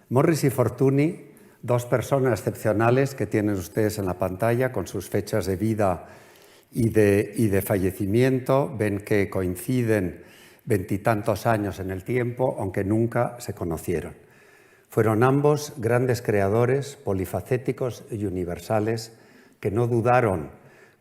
Morris y Fortuny, dos personas excepcionales que tienen ustedes en la pantalla con sus fechas de vida y de fallecimiento. Ven que coinciden veintitantos años en el tiempo, aunque nunca se conocieron. Fueron ambos grandes creadores, polifacéticos y universales, que no dudaron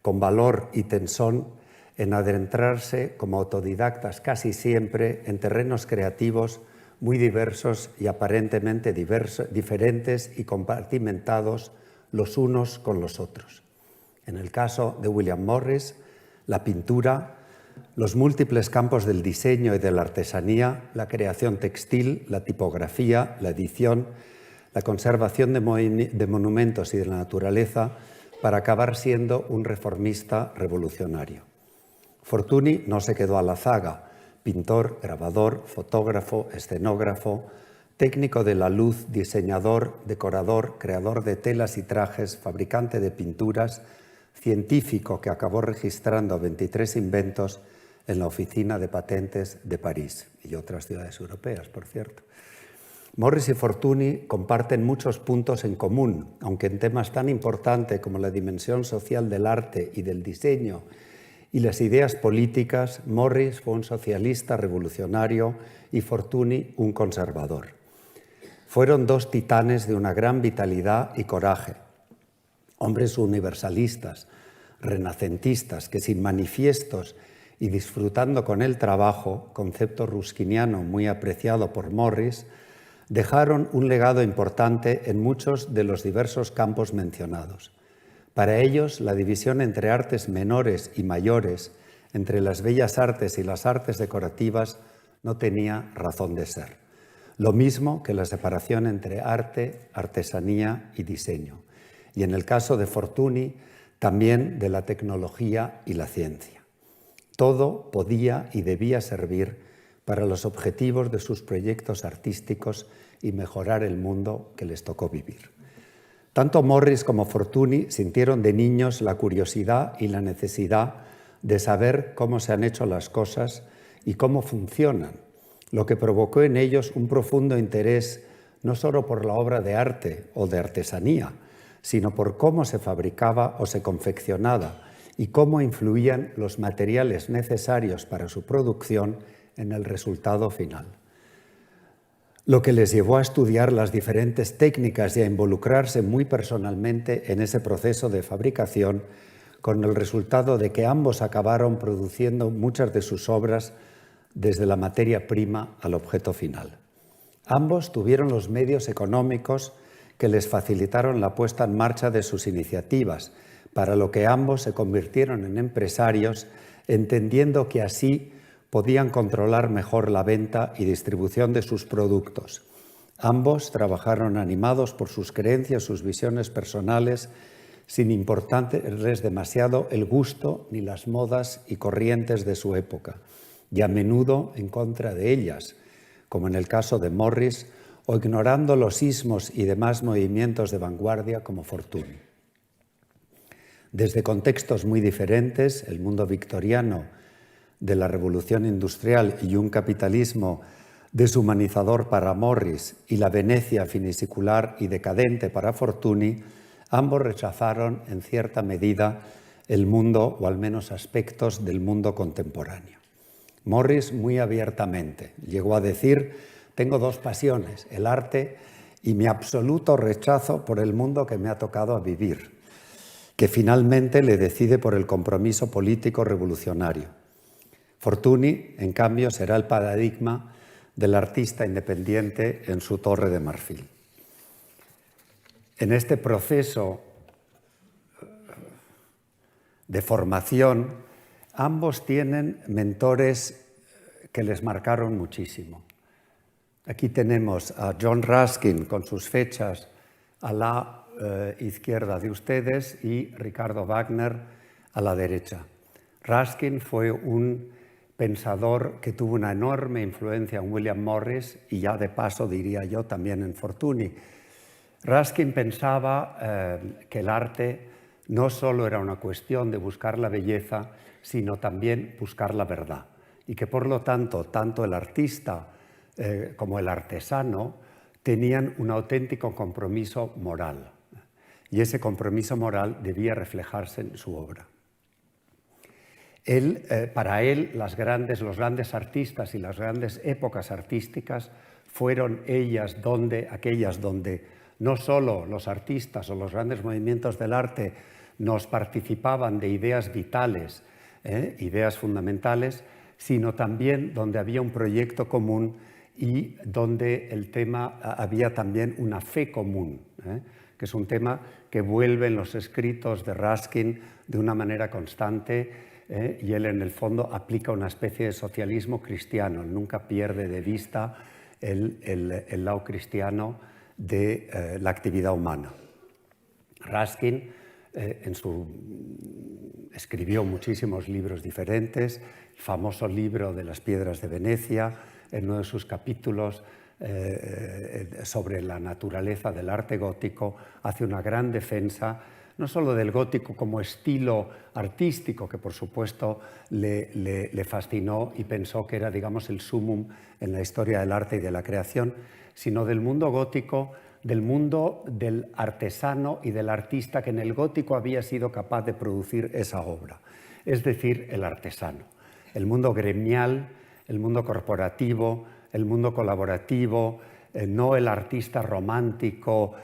con valor y tesón en adentrarse como autodidactas casi siempre en terrenos creativos muy diversos y aparentemente diferentes y compartimentados los unos con los otros. En el caso de William Morris, la pintura, los múltiples campos del diseño y de la artesanía, la creación textil, la tipografía, la edición, la conservación de monumentos y de la naturaleza, para acabar siendo un reformista revolucionario. Fortuny no se quedó a la zaga: pintor, grabador, fotógrafo, escenógrafo, técnico de la luz, diseñador, decorador, creador de telas y trajes, fabricante de pinturas, científico que acabó registrando 23 inventos en la Oficina de Patentes de París y otras ciudades europeas, por cierto. Morris y Fortuny comparten muchos puntos en común, aunque en temas tan importantes como la dimensión social del arte y del diseño y las ideas políticas, Morris fue un socialista revolucionario y Fortuny un conservador. Fueron dos titanes de una gran vitalidad y coraje, hombres universalistas, renacentistas, que sin manifiestos y disfrutando con el trabajo, concepto ruskiniano muy apreciado por Morris, dejaron un legado importante en muchos de los diversos campos mencionados. Para ellos, la división entre artes menores y mayores, entre las bellas artes y las artes decorativas, no tenía razón de ser. Lo mismo que la separación entre arte, artesanía y diseño. Y en el caso de Fortuny, también de la tecnología y la ciencia. Todo podía y debía servir para los objetivos de sus proyectos artísticos y mejorar el mundo que les tocó vivir. Tanto Morris como Fortuny sintieron de niños la curiosidad y la necesidad de saber cómo se han hecho las cosas y cómo funcionan, lo que provocó en ellos un profundo interés no solo por la obra de arte o de artesanía, sino por cómo se fabricaba o se confeccionaba y cómo influían los materiales necesarios para su producción en el resultado final. Lo que les llevó a estudiar las diferentes técnicas y a involucrarse muy personalmente en ese proceso de fabricación, con el resultado de que ambos acabaron produciendo muchas de sus obras desde la materia prima al objeto final. Ambos tuvieron los medios económicos que les facilitaron la puesta en marcha de sus iniciativas, para lo que ambos se convirtieron en empresarios, entendiendo que así podían controlar mejor la venta y distribución de sus productos. Ambos trabajaron animados por sus creencias, sus visiones personales, sin importarles demasiado el gusto ni las modas y corrientes de su época, y a menudo en contra de ellas, como en el caso de Morris, o ignorando los ismos y demás movimientos de vanguardia como Fortuny. Desde contextos muy diferentes, el mundo victoriano de la Revolución Industrial y un capitalismo deshumanizador para Morris y la Venecia finisecular y decadente para Fortuny, ambos rechazaron en cierta medida el mundo, o al menos aspectos del mundo contemporáneo. Morris muy abiertamente llegó a decir: tengo dos pasiones, el arte y mi absoluto rechazo por el mundo que me ha tocado vivir, que finalmente le decide por el compromiso político revolucionario. Fortuny, en cambio, será el paradigma del artista independiente en su Torre de Marfil. En este proceso de formación, ambos tienen mentores que les marcaron muchísimo. Aquí tenemos a John Ruskin con sus fechas a la izquierda de ustedes y Ricardo Wagner a la derecha. Ruskin fue un pensador que tuvo una enorme influencia en William Morris y ya de paso diría yo también en Fortuny. Ruskin pensaba que el arte no solo era una cuestión de buscar la belleza, sino también buscar la verdad, y que por lo tanto, tanto el artista como el artesano tenían un auténtico compromiso moral, y ese compromiso moral debía reflejarse en su obra. Para él, los grandes artistas y las grandes épocas artísticas fueron aquellas donde no solo los artistas o los grandes movimientos del arte nos participaban de ideas vitales, ideas fundamentales, sino también donde había un proyecto común y donde había también una fe común, que es un tema que vuelve en los escritos de Raskin de una manera constante, y él en el fondo aplica una especie de socialismo cristiano, nunca pierde de vista el lado cristiano de la actividad humana. Raskin escribió muchísimos libros diferentes, el famoso libro de las piedras de Venecia, en uno de sus capítulos sobre la naturaleza del arte gótico, hace una gran defensa no solo del gótico como estilo artístico, que por supuesto le fascinó y pensó que era, digamos, el sumum en la historia del arte y de la creación, sino del mundo gótico, del mundo del artesano y del artista que en el gótico había sido capaz de producir esa obra, es decir, el artesano. El mundo gremial, el mundo corporativo, el mundo colaborativo, no el artista romántico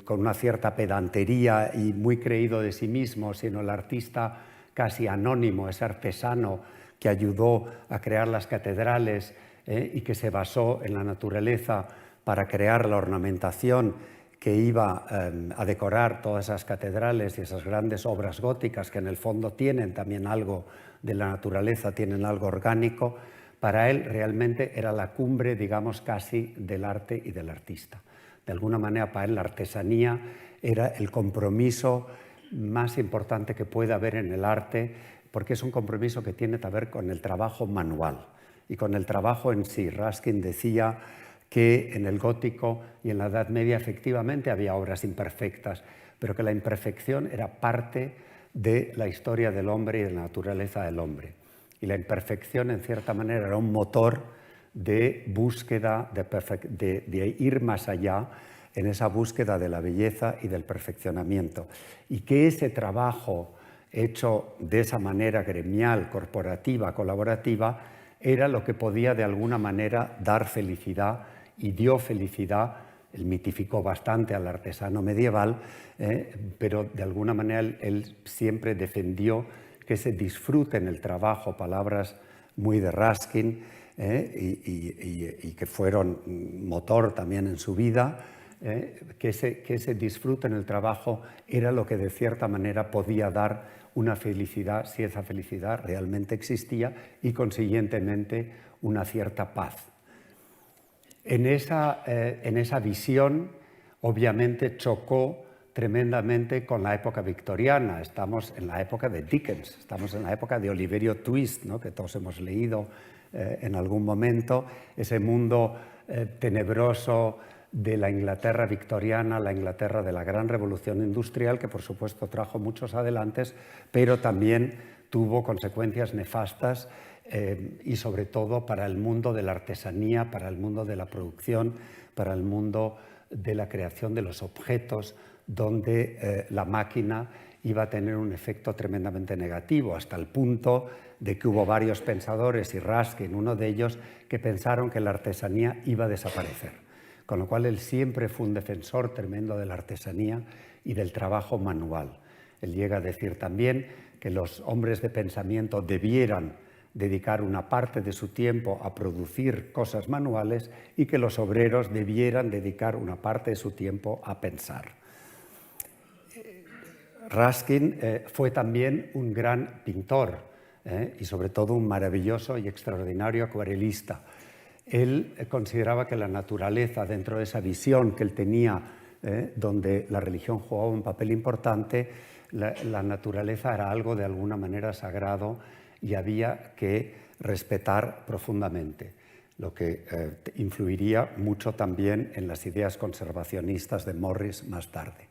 con una cierta pedantería y muy creído de sí mismo, sino el artista casi anónimo, ese artesano que ayudó a crear las catedrales y que se basó en la naturaleza para crear la ornamentación que iba a decorar todas esas catedrales y esas grandes obras góticas que en el fondo tienen también algo de la naturaleza, tienen algo orgánico. Para él realmente era la cumbre, digamos, casi del arte y del artista. De alguna manera, para él la artesanía era el compromiso más importante que puede haber en el arte, porque es un compromiso que tiene que ver con el trabajo manual y con el trabajo en sí. Raskin decía que en el gótico y en la Edad Media efectivamente había obras imperfectas, pero que la imperfección era parte de la historia del hombre y de la naturaleza del hombre. Y la imperfección, en cierta manera, era un motor de búsqueda, de ir más allá en esa búsqueda de la belleza y del perfeccionamiento. Y que ese trabajo hecho de esa manera gremial, corporativa, colaborativa, era lo que podía de alguna manera dar felicidad y dio felicidad. Él mitificó bastante al artesano medieval, pero de alguna manera él siempre defendió que se disfrute en el trabajo, palabras muy de Raskin, y que fueron motor también en su vida, que ese disfrute en el trabajo era lo que de cierta manera podía dar una felicidad, si esa felicidad realmente existía, y consiguientemente una cierta paz. En esa visión, obviamente, chocó tremendamente con la época victoriana. Estamos en la época de Dickens, estamos en la época de Oliverio Twist, ¿no?, que todos hemos leído en algún momento, ese mundo tenebroso de la Inglaterra victoriana, la Inglaterra de la gran revolución industrial, que por supuesto trajo muchos adelantos, pero también tuvo consecuencias nefastas y sobre todo para el mundo de la artesanía, para el mundo de la producción, para el mundo de la creación de los objetos, donde la máquina iba a tener un efecto tremendamente negativo, hasta el punto de que hubo varios pensadores, y Raskin, uno de ellos, que pensaron que la artesanía iba a desaparecer. Con lo cual él siempre fue un defensor tremendo de la artesanía y del trabajo manual. Él llega a decir también que los hombres de pensamiento debieran dedicar una parte de su tiempo a producir cosas manuales y que los obreros debieran dedicar una parte de su tiempo a pensar. Raskin fue también un gran pintor y sobre todo un maravilloso y extraordinario acuarelista. Él consideraba que la naturaleza, dentro de esa visión que él tenía, donde la religión jugaba un papel importante, la naturaleza era algo de alguna manera sagrado y había que respetar profundamente, lo que influiría mucho también en las ideas conservacionistas de Morris más tarde.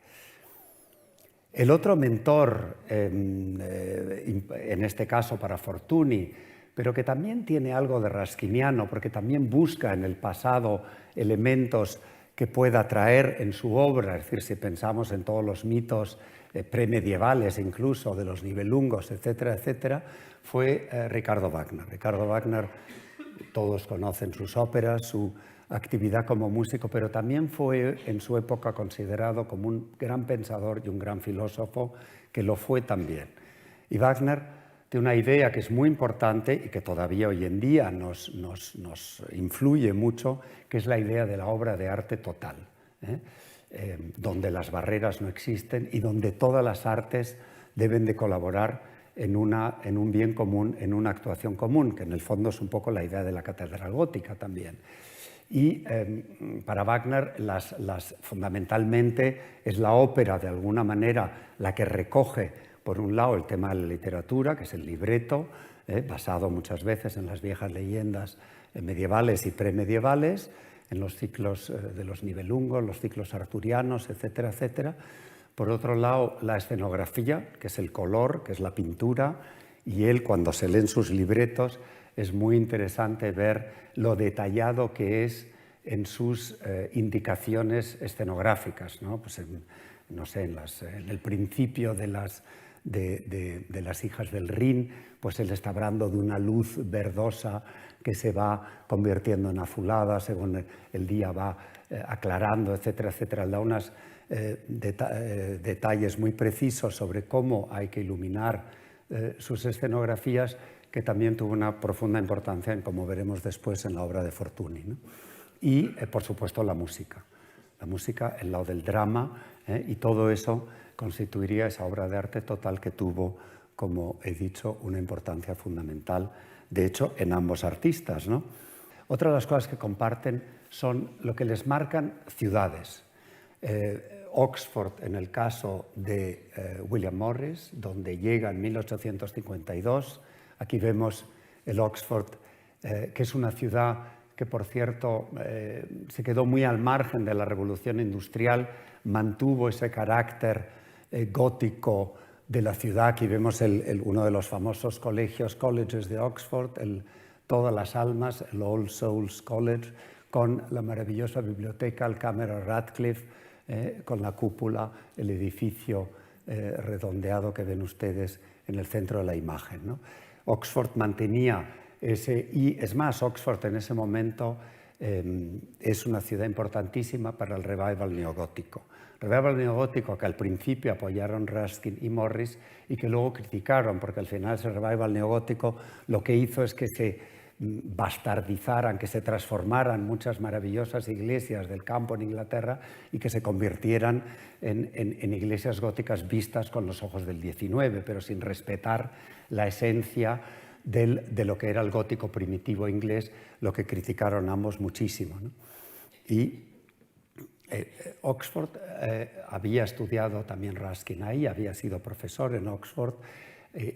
El otro mentor, en este caso para Fortuny, pero que también tiene algo de raskiniano, porque también busca en el pasado elementos que pueda traer en su obra. Es decir, si pensamos en todos los mitos premedievales, incluso de los Nibelungos, etcétera, etcétera, fue Ricardo Wagner. Ricardo Wagner, todos conocen sus óperas, su actividad como músico, pero también fue en su época considerado como un gran pensador y un gran filósofo, que lo fue también. Y Wagner tiene una idea que es muy importante y que todavía hoy en día nos influye mucho, que es la idea de la obra de arte total, donde las barreras no existen y donde todas las artes deben de colaborar en un bien común, en una actuación común, que en el fondo es un poco la idea de la catedral gótica también. Y para Wagner fundamentalmente es la ópera de alguna manera la que recoge por un lado el tema de la literatura, que es el libreto, basado muchas veces en las viejas leyendas medievales y premedievales, en los ciclos de los Nibelungos, los ciclos arturianos, etcétera, etcétera. Por otro lado, la escenografía, que es el color, que es la pintura, y él, cuando se leen sus libretos, es muy interesante ver lo detallado que es en sus indicaciones escenográficas, ¿no? Pues no sé, en el principio de las hijas del Rin, pues él está hablando de una luz verdosa que se va convirtiendo en azulada según el día va aclarando, etcétera, etcétera. Él da unos detalles muy precisos sobre cómo hay que iluminar sus escenografías, que también tuvo una profunda importancia, como veremos después en la obra de Fortuny, ¿no? Y, por supuesto, la música, el lado del drama, y todo eso constituiría esa obra de arte total que tuvo, como he dicho, una importancia fundamental, de hecho, en ambos artistas, ¿no? Otra de las cosas que comparten son lo que les marcan ciudades. Oxford, en el caso de William Morris, donde llega en 1852. Aquí vemos el Oxford, que es una ciudad que, por cierto, se quedó muy al margen de la revolución industrial, mantuvo ese carácter gótico de la ciudad. Aquí vemos uno de los famosos colleges de Oxford, Todas las Almas, el All Souls College, con la maravillosa biblioteca, el Cámara Radcliffe, con la cúpula, el edificio redondeado que ven ustedes en el centro de la imagen, ¿no? Oxford mantenía ese, y es más, Oxford en ese momento es una ciudad importantísima para el revival neogótico. Revival neogótico que al principio apoyaron Ruskin y Morris y que luego criticaron, porque al final ese revival neogótico lo que hizo es que se bastardizaran, que se transformaran muchas maravillosas iglesias del campo en Inglaterra y que se convirtieran en iglesias góticas vistas con los ojos del XIX, pero sin respetar la esencia de lo que era el gótico primitivo inglés, lo que criticaron ambos muchísimo, ¿no? Y Oxford había estudiado también Ruskin ahí, había sido profesor en Oxford,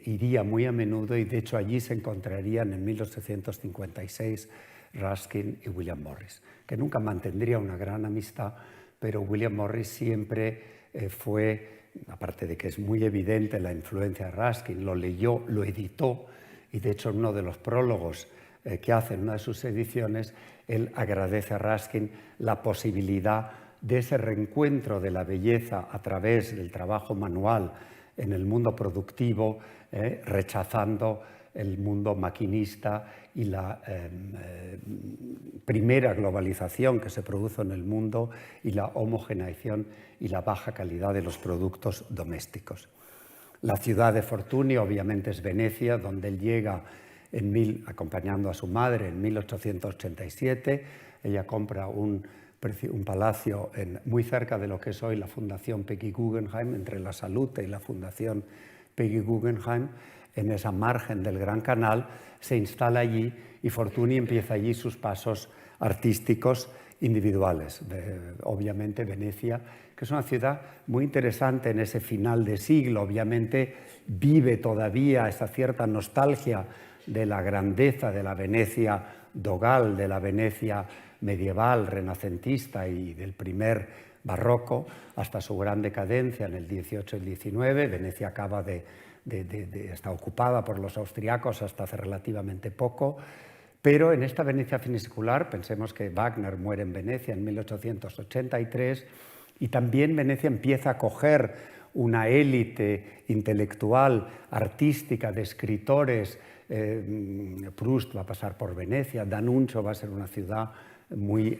iría muy a menudo y de hecho allí se encontrarían en 1856 Ruskin y William Morris, que nunca mantendría una gran amistad, pero William Morris siempre fue, aparte de que es muy evidente la influencia de Ruskin, lo leyó, lo editó, y de hecho en uno de los prólogos que hace en una de sus ediciones, él agradece a Ruskin la posibilidad de ese reencuentro de la belleza a través del trabajo manual en el mundo productivo, rechazando el mundo maquinista y la primera globalización que se produjo en el mundo y la homogeneización y la baja calidad de los productos domésticos. La ciudad de Fortuny obviamente es Venecia, donde él llega acompañando a su madre en 1887. Ella compra un palacio muy cerca de lo que es hoy la Fundación Peggy Guggenheim, entre la Salute y la Fundación Peggy Guggenheim, en esa margen del Gran Canal, se instala allí y Fortuny empieza allí sus pasos artísticos individuales. Obviamente Venecia, que es una ciudad muy interesante en ese final de siglo, obviamente vive todavía esa cierta nostalgia de la grandeza de la Venecia dogal, de la Venecia medieval, renacentista y del primer barroco, hasta su gran decadencia en el 18 y el 19. Venecia acaba de está ocupada por los austriacos hasta hace relativamente poco. Pero en esta Venecia funicular, pensemos que Wagner muere en Venecia en 1883 y también Venecia empieza a coger una élite intelectual, artística, de escritores. Proust va a pasar por Venecia, D'Annunzio va a ser una ciudad muy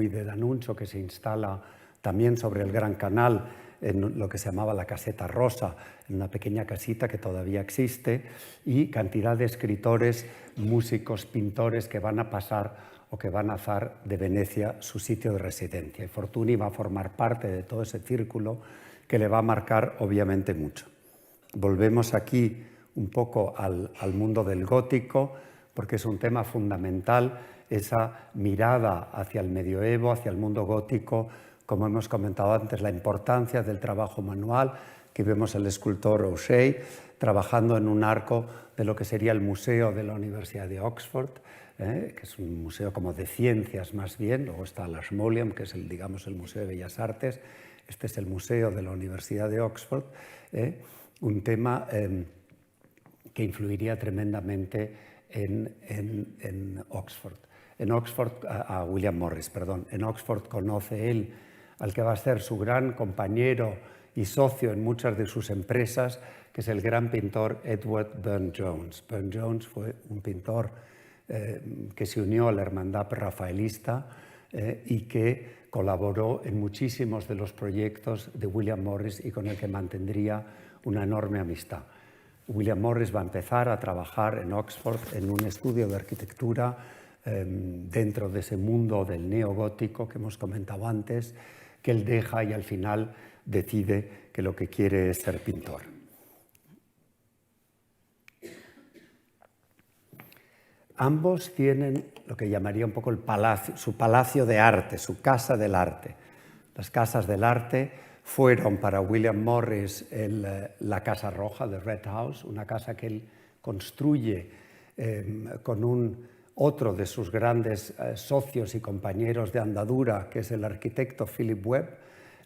de D'Annunzio, que se instala también sobre el Gran Canal, en lo que se llamaba la Caseta Rosa, en una pequeña casita que todavía existe, y cantidad de escritores, músicos, pintores que van a pasar o que van a hacer de Venecia su sitio de residencia. Y Fortuny va a formar parte de todo ese círculo que le va a marcar obviamente mucho. Volvemos aquí un poco al mundo del gótico, porque es un tema fundamental, esa mirada hacia el medioevo, hacia el mundo gótico, como hemos comentado antes, la importancia del trabajo manual, que vemos el escultor O'Shea trabajando en un arco de lo que sería el museo de la Universidad de Oxford, que es un museo como de ciencias más bien. Luego está el Ashmolean, que es el Museo de Bellas Artes. Este es el museo de la Universidad de Oxford, un tema que influiría tremendamente en Oxford. En Oxford, a William Morris, perdón. En Oxford conoce él al que va a ser su gran compañero y socio en muchas de sus empresas, que es el gran pintor Edward Burne-Jones. Burne-Jones fue un pintor que se unió a la hermandad rafaelista y que colaboró en muchísimos de los proyectos de William Morris y con el que mantendría una enorme amistad. William Morris va a empezar a trabajar en Oxford en un estudio de arquitectura dentro de ese mundo del neogótico que hemos comentado antes, que él deja y al final decide que lo que quiere es ser pintor. Ambos tienen lo que llamaría un poco el palacio, su palacio de arte, su casa del arte. Las casas del arte fueron para William Morris la Casa Roja de Red House, una casa que él construye con otro de sus grandes socios y compañeros de andadura, que es el arquitecto Philip Webb.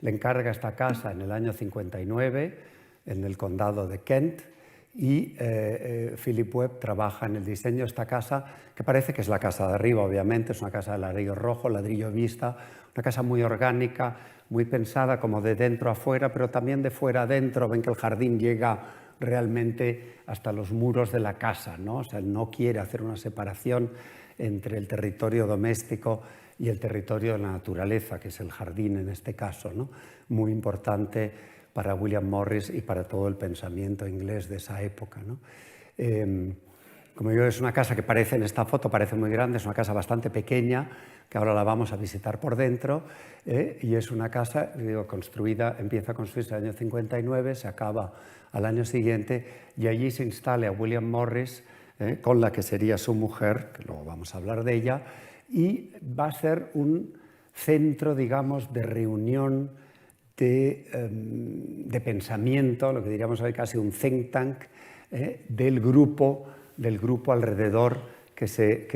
Le encarga esta casa en el año 59 en el condado de Kent y Philip Webb trabaja en el diseño de esta casa, que parece que es la casa de arriba, obviamente, es una casa de ladrillo rojo, ladrillo vista, una casa muy orgánica, muy pensada como de dentro a fuera, pero también de fuera a dentro. Ven que el jardín llega realmente hasta los muros de la casa, ¿no? O sea, no quiere hacer una separación entre el territorio doméstico y el territorio de la naturaleza, que es el jardín en este caso, ¿no? Muy importante para William Morris y para todo el pensamiento inglés de esa época, ¿no? Como yo, es una casa que parece, en esta foto parece muy grande, es una casa bastante pequeña, que ahora la vamos a visitar por dentro, y es una casa, digo, construida, empieza a construirse en el año 59, se acaba al año siguiente, y allí se instala a William Morris, con la que sería su mujer, que luego vamos a hablar de ella, y va a ser un centro, digamos, de reunión, de pensamiento, lo que diríamos hoy casi un think tank, del grupo alrededor que se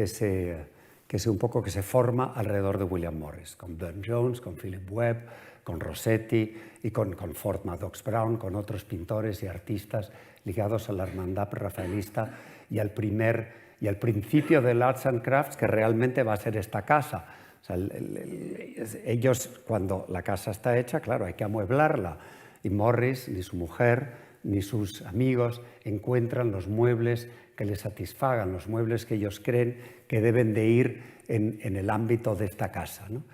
forma alrededor de William Morris, con Burne-Jones, con Philip Webb, con Rossetti y con Ford Madox Brown, con otros pintores y artistas ligados a la hermandad rafaelista y al principio del Arts and Crafts, que realmente va a ser esta casa. O sea, ellos, cuando la casa está hecha, claro, hay que amueblarla, y Morris, ni su mujer, ni sus amigos encuentran los muebles que les satisfagan, los muebles que ellos creen que deben de ir en el ámbito de esta casa, ¿no?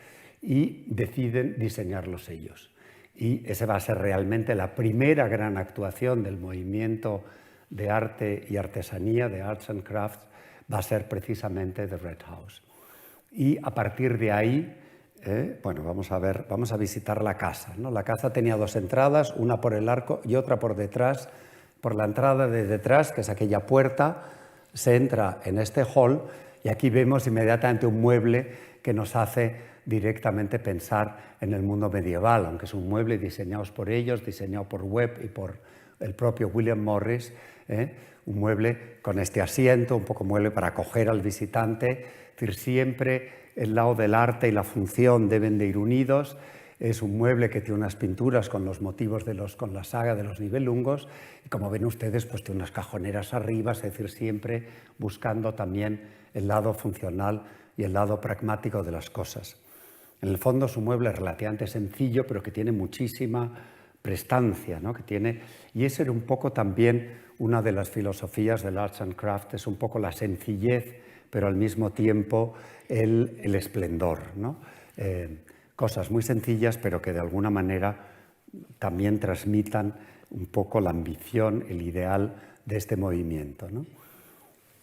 Y deciden diseñarlos ellos. Y esa va a ser realmente la primera gran actuación del movimiento de arte y artesanía, de Arts and Crafts, va a ser precisamente The Red House. Y a partir de ahí, bueno, vamos a visitar la casa, ¿no? La casa tenía dos entradas, una por el arco y otra por detrás. Por la entrada de detrás, que es aquella puerta, se entra en este hall y aquí vemos inmediatamente un mueble que nos hace directamente pensar en el mundo medieval, aunque es un mueble diseñado por ellos, diseñado por Webb y por el propio William Morris, un mueble con este asiento, un poco mueble para acoger al visitante. Es decir, siempre el lado del arte y la función deben de ir unidos. Es un mueble que tiene unas pinturas con los motivos con la saga de los Nibelungos, y como ven ustedes, pues tiene unas cajoneras arriba, es decir, siempre buscando también el lado funcional y el lado pragmático de las cosas. En el fondo es un mueble relativamente sencillo, pero que tiene muchísima prestancia, ¿no? Y ese era un poco también una de las filosofías del Arts and Crafts, es un poco la sencillez, pero al mismo tiempo el esplendor, ¿no? Cosas muy sencillas, pero que de alguna manera también transmitan un poco la ambición, el ideal de este movimiento, ¿no?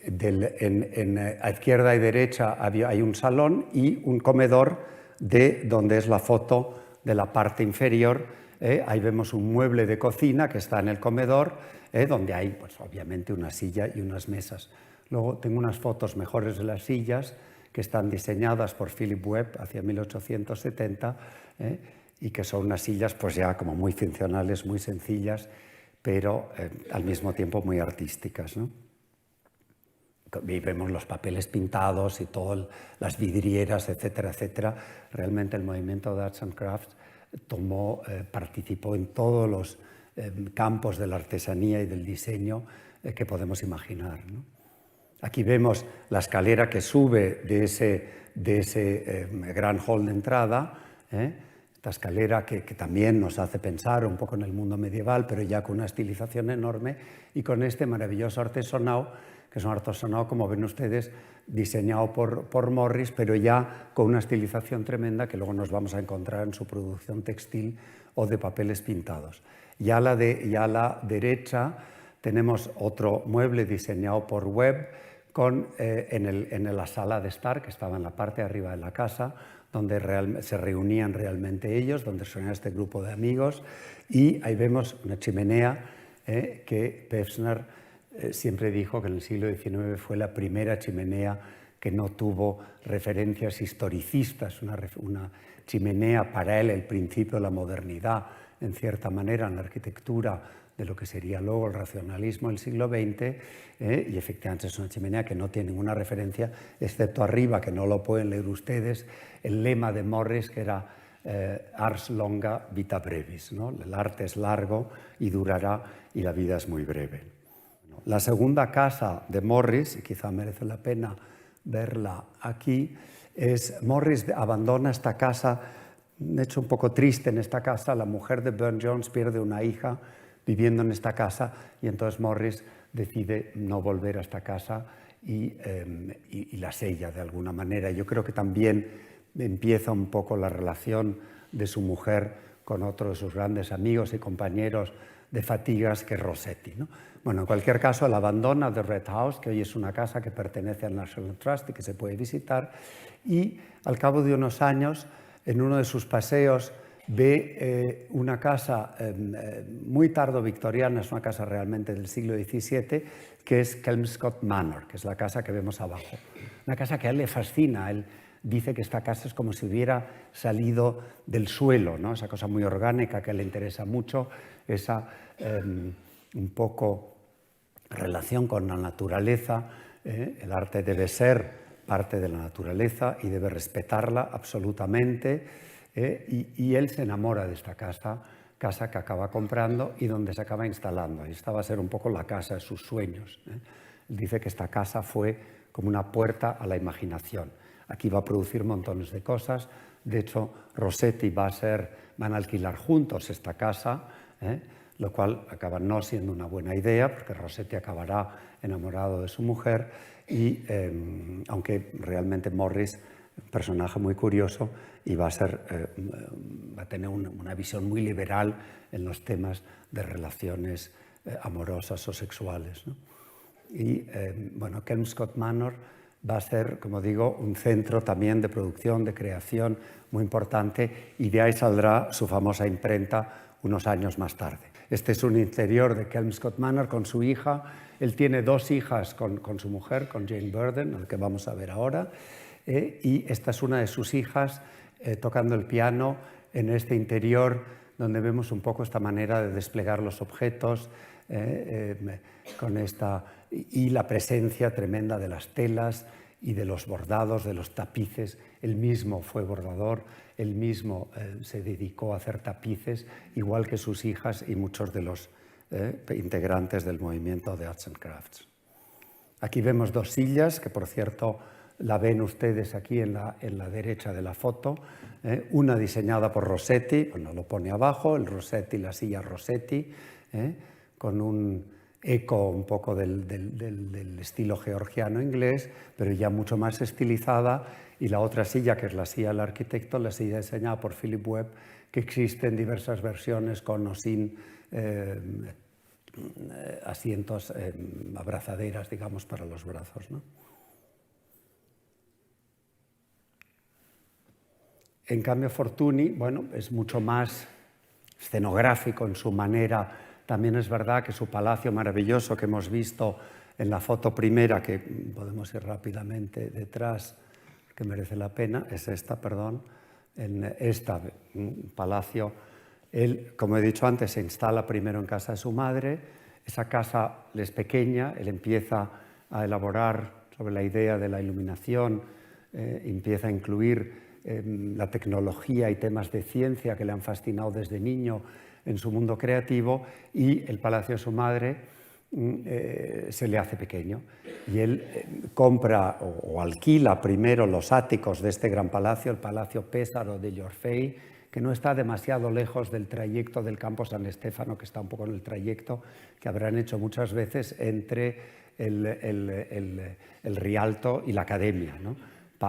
A izquierda y derecha hay un salón y un comedor donde es la foto de la parte inferior. Ahí vemos un mueble de cocina que está en el comedor, donde hay pues, obviamente una silla y unas mesas. Luego tengo unas fotos mejores de las sillas que están diseñadas por Philip Webb hacia 1870 y que son unas sillas pues ya como muy funcionales, muy sencillas, pero al mismo tiempo muy artísticas, ¿no? Y vemos los papeles pintados y todas las vidrieras, etcétera, etcétera. Realmente el movimiento de Arts and Crafts participó en todos los campos de la artesanía y del diseño que podemos imaginar, ¿no? Aquí vemos la escalera que sube de ese gran hall de entrada, esta escalera que también nos hace pensar un poco en el mundo medieval, pero ya con una estilización enorme y con este maravilloso artesonado, que es un artesonado, como ven ustedes, diseñado por Morris, pero ya con una estilización tremenda que luego nos vamos a encontrar en su producción textil o de papeles pintados. Y a la derecha tenemos otro mueble diseñado por Webb en la sala de estar, que estaba en la parte de arriba de la casa, donde se reunían realmente ellos, donde se reunía este grupo de amigos, y ahí vemos una chimenea que Pevsner siempre dijo que en el siglo XIX fue la primera chimenea que no tuvo referencias historicistas, una chimenea para él el principio de la modernidad, en cierta manera, en la arquitectura de lo que sería luego el racionalismo del siglo XX, y efectivamente es una chimenea que no tiene ninguna referencia, excepto arriba, que no lo pueden leer ustedes, el lema de Morris, que era Ars longa vita brevis, ¿no? El arte es largo y durará, y la vida es muy breve. La segunda casa de Morris, y quizá merece la pena verla aquí, Morris abandona esta casa, de hecho un poco triste en esta casa. La mujer de Burne-Jones pierde una hija viviendo en esta casa y entonces Morris decide no volver a esta casa y la sella de alguna manera. Yo creo que también empieza un poco la relación de su mujer con otro de sus grandes amigos y compañeros de fatigas, que es Rossetti, ¿no? Bueno, en cualquier caso, él abandona The Red House, que hoy es una casa que pertenece al National Trust y que se puede visitar, y al cabo de unos años, en uno de sus paseos, ve una casa muy tardo-victoriana, es una casa realmente del siglo XVII, que es Kelmscott Manor, que es la casa que vemos abajo. Una casa que a él le fascina. Él dice que esta casa es como si hubiera salido del suelo, ¿no? Esa cosa muy orgánica que le interesa mucho, esa un poco relación con la naturaleza. El arte debe ser parte de la naturaleza y debe respetarla absolutamente, y él se enamora de esta casa que acaba comprando y donde se acaba instalando. Y esta va a ser un poco la casa de sus sueños. Él dice que esta casa fue como una puerta a la imaginación. Aquí va a producir montones de cosas. De hecho, Rossetti van a alquilar juntos esta casa, lo cual acaba no siendo una buena idea, porque Rossetti acabará enamorado de su mujer, y aunque realmente Morris, un personaje muy curioso, y va a tener una visión muy liberal en los temas de relaciones amorosas o sexuales, ¿no? Y bueno, Kelmscott Manor va a ser, como digo, un centro también de producción, de creación muy importante, y de ahí saldrá su famosa imprenta unos años más tarde. Este es un interior de Kelmscott Manor con su hija. Él tiene dos hijas con su mujer, con Jane Burden, al que vamos a ver ahora, y esta es una de sus hijas tocando el piano en este interior, donde vemos un poco esta manera de desplegar los objetos, y la presencia tremenda de las telas y de los bordados, de los tapices. Él mismo fue bordador, él mismo se dedicó a hacer tapices, igual que sus hijas y muchos de los integrantes del movimiento de Arts and Crafts. Aquí vemos dos sillas, que por cierto la ven ustedes aquí en la derecha de la foto, una diseñada por Rossetti, bueno, lo pone abajo, el Rossetti, la silla Rossetti, con un eco un poco del estilo georgiano inglés, pero ya mucho más estilizada, y la otra silla, que es la silla del arquitecto, la silla diseñada por Philip Webb, que existe en diversas versiones con o sin asientos, abrazaderas, digamos, para los brazos, ¿no? En cambio, Fortuny, bueno, es mucho más escenográfico en su manera. También es verdad que su palacio maravilloso que hemos visto en la foto primera, que podemos ir rápidamente detrás, que merece la pena, es esta, perdón, en este palacio. Él, como he dicho antes, se instala primero en casa de su madre. Esa casa le es pequeña, él empieza a elaborar sobre la idea de la iluminación, empieza a incluir la tecnología y temas de ciencia que le han fascinado desde niño en su mundo creativo, y el palacio de su madre se le hace pequeño. Y él compra o alquila primero los áticos de este gran palacio, el Palacio Pesaro degli Orfei, que no está demasiado lejos del trayecto del Campo San Stefano, que está un poco en el trayecto que habrán hecho muchas veces entre el Rialto y la Academia, ¿no?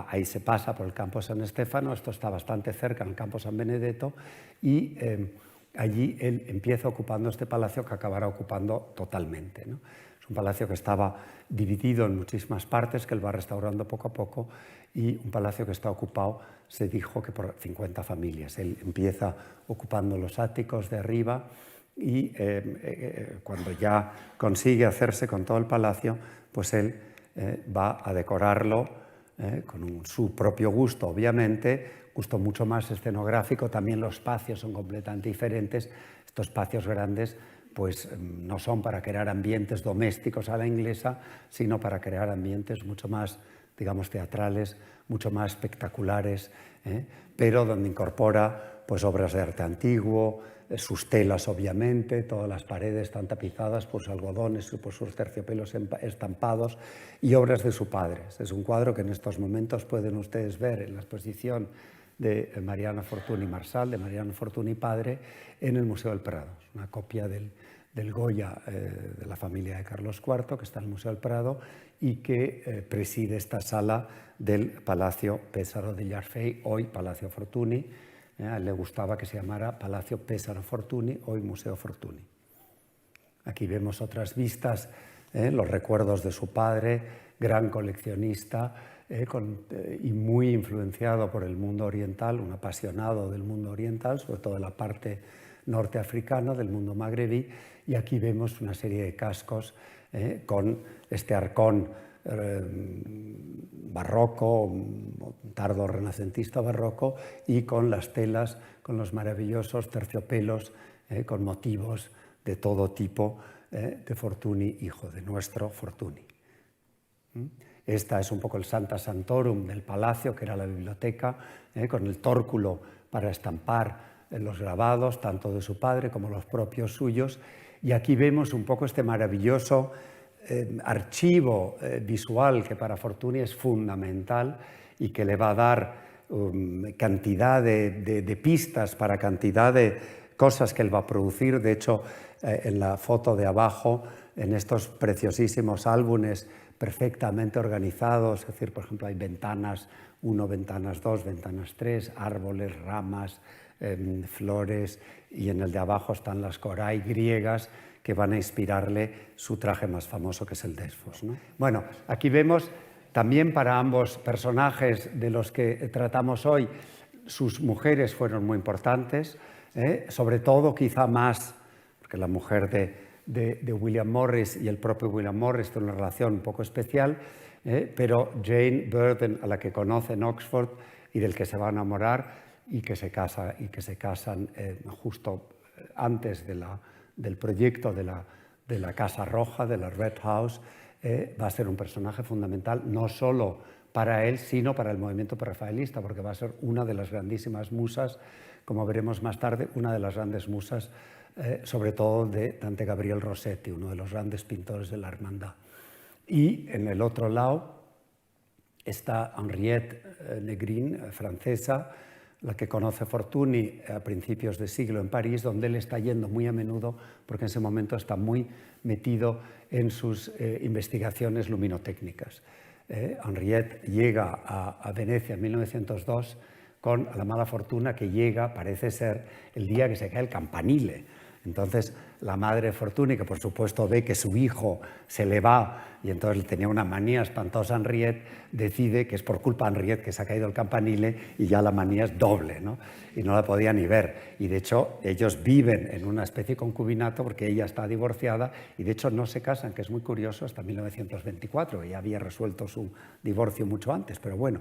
Ahí se pasa por el Campo San Stefano, esto está bastante cerca, en el Campo San Benedetto, y allí él empieza ocupando este palacio que acabará ocupando totalmente, ¿no? Es un palacio que estaba dividido en muchísimas partes, que él va restaurando poco a poco, y un palacio que está ocupado, se dijo que por 50 familias. Él empieza ocupando los áticos de arriba y cuando ya consigue hacerse con todo el palacio, pues él va a decorarlo con su propio gusto, obviamente, gusto mucho más escenográfico. También los espacios son completamente diferentes. Estos espacios grandes pues no son para crear ambientes domésticos a la inglesa, sino para crear ambientes mucho más, digamos, teatrales, mucho más espectaculares, pero donde incorpora pues obras de arte antiguo, sus telas, obviamente, todas las paredes están tapizadas por sus algodones, por sus terciopelos estampados, y obras de su padre. Es un cuadro que en estos momentos pueden ustedes ver en la exposición de Mariano Fortuny Marsal, de Mariano Fortuny padre, en el Museo del Prado. Es una copia del Goya de la familia de Carlos IV, que está en el Museo del Prado, y que preside esta sala del Palacio Pesaro degli Orfei, hoy Palacio Fortuny. A él le gustaba que se llamara Palacio Pesaro Fortuny, hoy Museo Fortuny. Aquí vemos otras vistas, los recuerdos de su padre, gran coleccionista y muy influenciado por el mundo oriental, un apasionado del mundo oriental, sobre todo de la parte norteafricana, del mundo magrebí. Y aquí vemos una serie de cascos con este arcón barroco, tardo renacentista barroco, y con las telas, con los maravillosos terciopelos, con motivos de todo tipo de Fortuny, hijo de nuestro Fortuny. Esta es un poco el Santa Santorum del palacio, que era la biblioteca, con el tórculo para estampar los grabados, tanto de su padre como los propios suyos. Y aquí vemos un poco este maravilloso archivo visual que para Fortuny es fundamental y que le va a dar cantidad de pistas para cantidad de cosas que él va a producir. De hecho, en la foto de abajo, en estos preciosísimos álbumes perfectamente organizados, es decir, por ejemplo, hay ventanas 1, ventanas 2, ventanas 3, árboles, ramas, flores, y en el de abajo están las coraí griegas que van a inspirarle su traje más famoso, que es el Desfos, ¿no? Bueno, aquí vemos también para ambos personajes de los que tratamos hoy, sus mujeres fueron muy importantes, sobre todo quizá más, porque la mujer de William Morris y el propio William Morris tienen una relación un poco especial, pero Jane Burden, a la que conoce en Oxford y del que se va a enamorar y que se casan justo antes del proyecto de la Casa Roja, de la Red House, va a ser un personaje fundamental, no solo para él, sino para el movimiento prerrafaelista, porque va a ser una de las grandísimas musas, como veremos más tarde, una de las grandes musas, sobre todo de Dante Gabriel Rossetti, uno de los grandes pintores de la hermandad. Y en el otro lado está Henriette Negrin, francesa, la que conoce Fortuny a principios de siglo en París, donde él está yendo muy a menudo, porque en ese momento está muy metido en sus investigaciones luminotécnicas. Henriette llega a Venecia en 1902 con la mala fortuna que llega, parece ser, el día que se cae el campanile. Entonces, la madre de Fortuny, que por supuesto ve que su hijo se le va, y entonces tenía una manía espantosa a Henriette, decide que es por culpa de Henriette que se ha caído el campanile y ya la manía es doble, ¿no? Y no la podía ni ver. Y de hecho, ellos viven en una especie de concubinato porque ella está divorciada y de hecho no se casan, que es muy curioso, hasta 1924, ya había resuelto su divorcio mucho antes, pero bueno.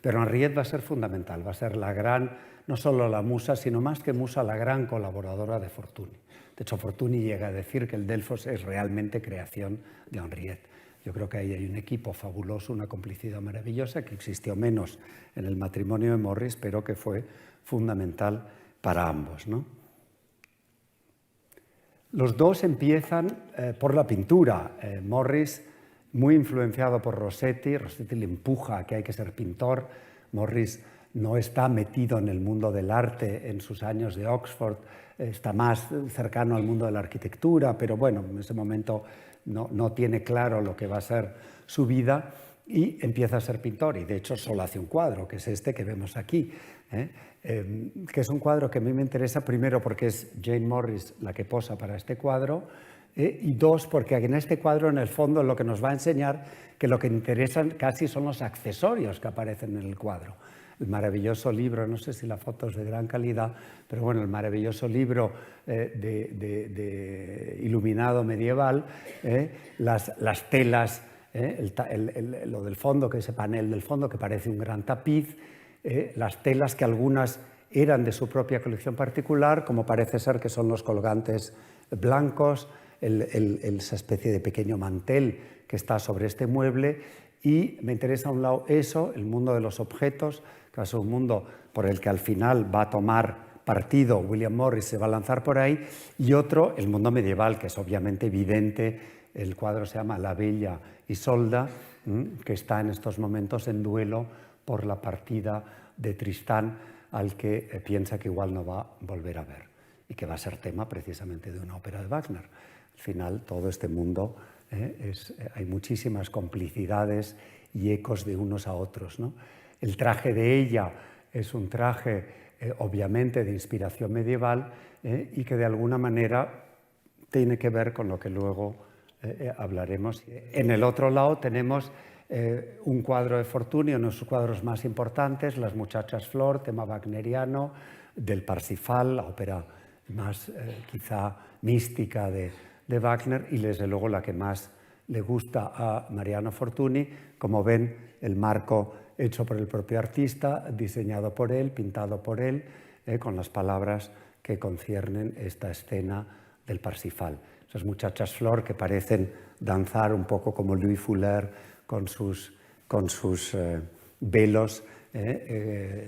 Pero Henriette va a ser fundamental, va a ser la gran, no solo la musa, sino más que musa, la gran colaboradora de Fortuny. De hecho, Fortuny llega a decir que el Delfos es realmente creación de Henriette. Yo creo que ahí hay un equipo fabuloso, una complicidad maravillosa, que existió menos en el matrimonio de Morris, pero que fue fundamental para ambos, ¿no? Los dos empiezan por la pintura. Morris, muy influenciado por Rossetti, Rossetti le empuja a que hay que ser pintor. Morris no está metido en el mundo del arte en sus años de Oxford, está más cercano al mundo de la arquitectura, pero bueno, en ese momento no tiene claro lo que va a ser su vida y empieza a ser pintor, y de hecho solo hace un cuadro, que es este que vemos aquí, que es un cuadro que a mí me interesa primero porque es Jane Morris la que posa para este cuadro, y dos, porque en este cuadro en el fondo lo que nos va a enseñar que lo que interesan casi son los accesorios que aparecen en el cuadro. El maravilloso libro, no sé si la foto es de gran calidad, pero bueno, el maravilloso libro de iluminado medieval, las telas, lo del fondo, que ese panel del fondo que parece un gran tapiz, las telas que algunas eran de su propia colección particular, como parece ser que son los colgantes blancos, esa especie de pequeño mantel que está sobre este mueble, y me interesa a un lado eso, el mundo de los objetos, que es un mundo por el que al final va a tomar partido William Morris, se va a lanzar por ahí, y otro, el mundo medieval, que es obviamente evidente. El cuadro se llama La Bella Isolda, que está en estos momentos en duelo por la partida de Tristán, al que piensa que igual no va a volver a ver, y que va a ser tema precisamente de una ópera de Wagner. Al final, todo este mundo, hay muchísimas complicidades y ecos de unos a otros, ¿no? El traje de ella es un traje, obviamente, de inspiración medieval, y que de alguna manera tiene que ver con lo que luego hablaremos. En el otro lado tenemos un cuadro de Fortuny, uno de sus cuadros más importantes, Las muchachas flor, tema wagneriano, del Parsifal, la ópera más quizá mística de Wagner, y desde luego la que más le gusta a Mariano Fortuny. Como ven, el marco hecho por el propio artista, diseñado por él, pintado por él, con las palabras que conciernen esta escena del Parsifal. Esas muchachas flor que parecen danzar un poco como Louis Fuller con sus velos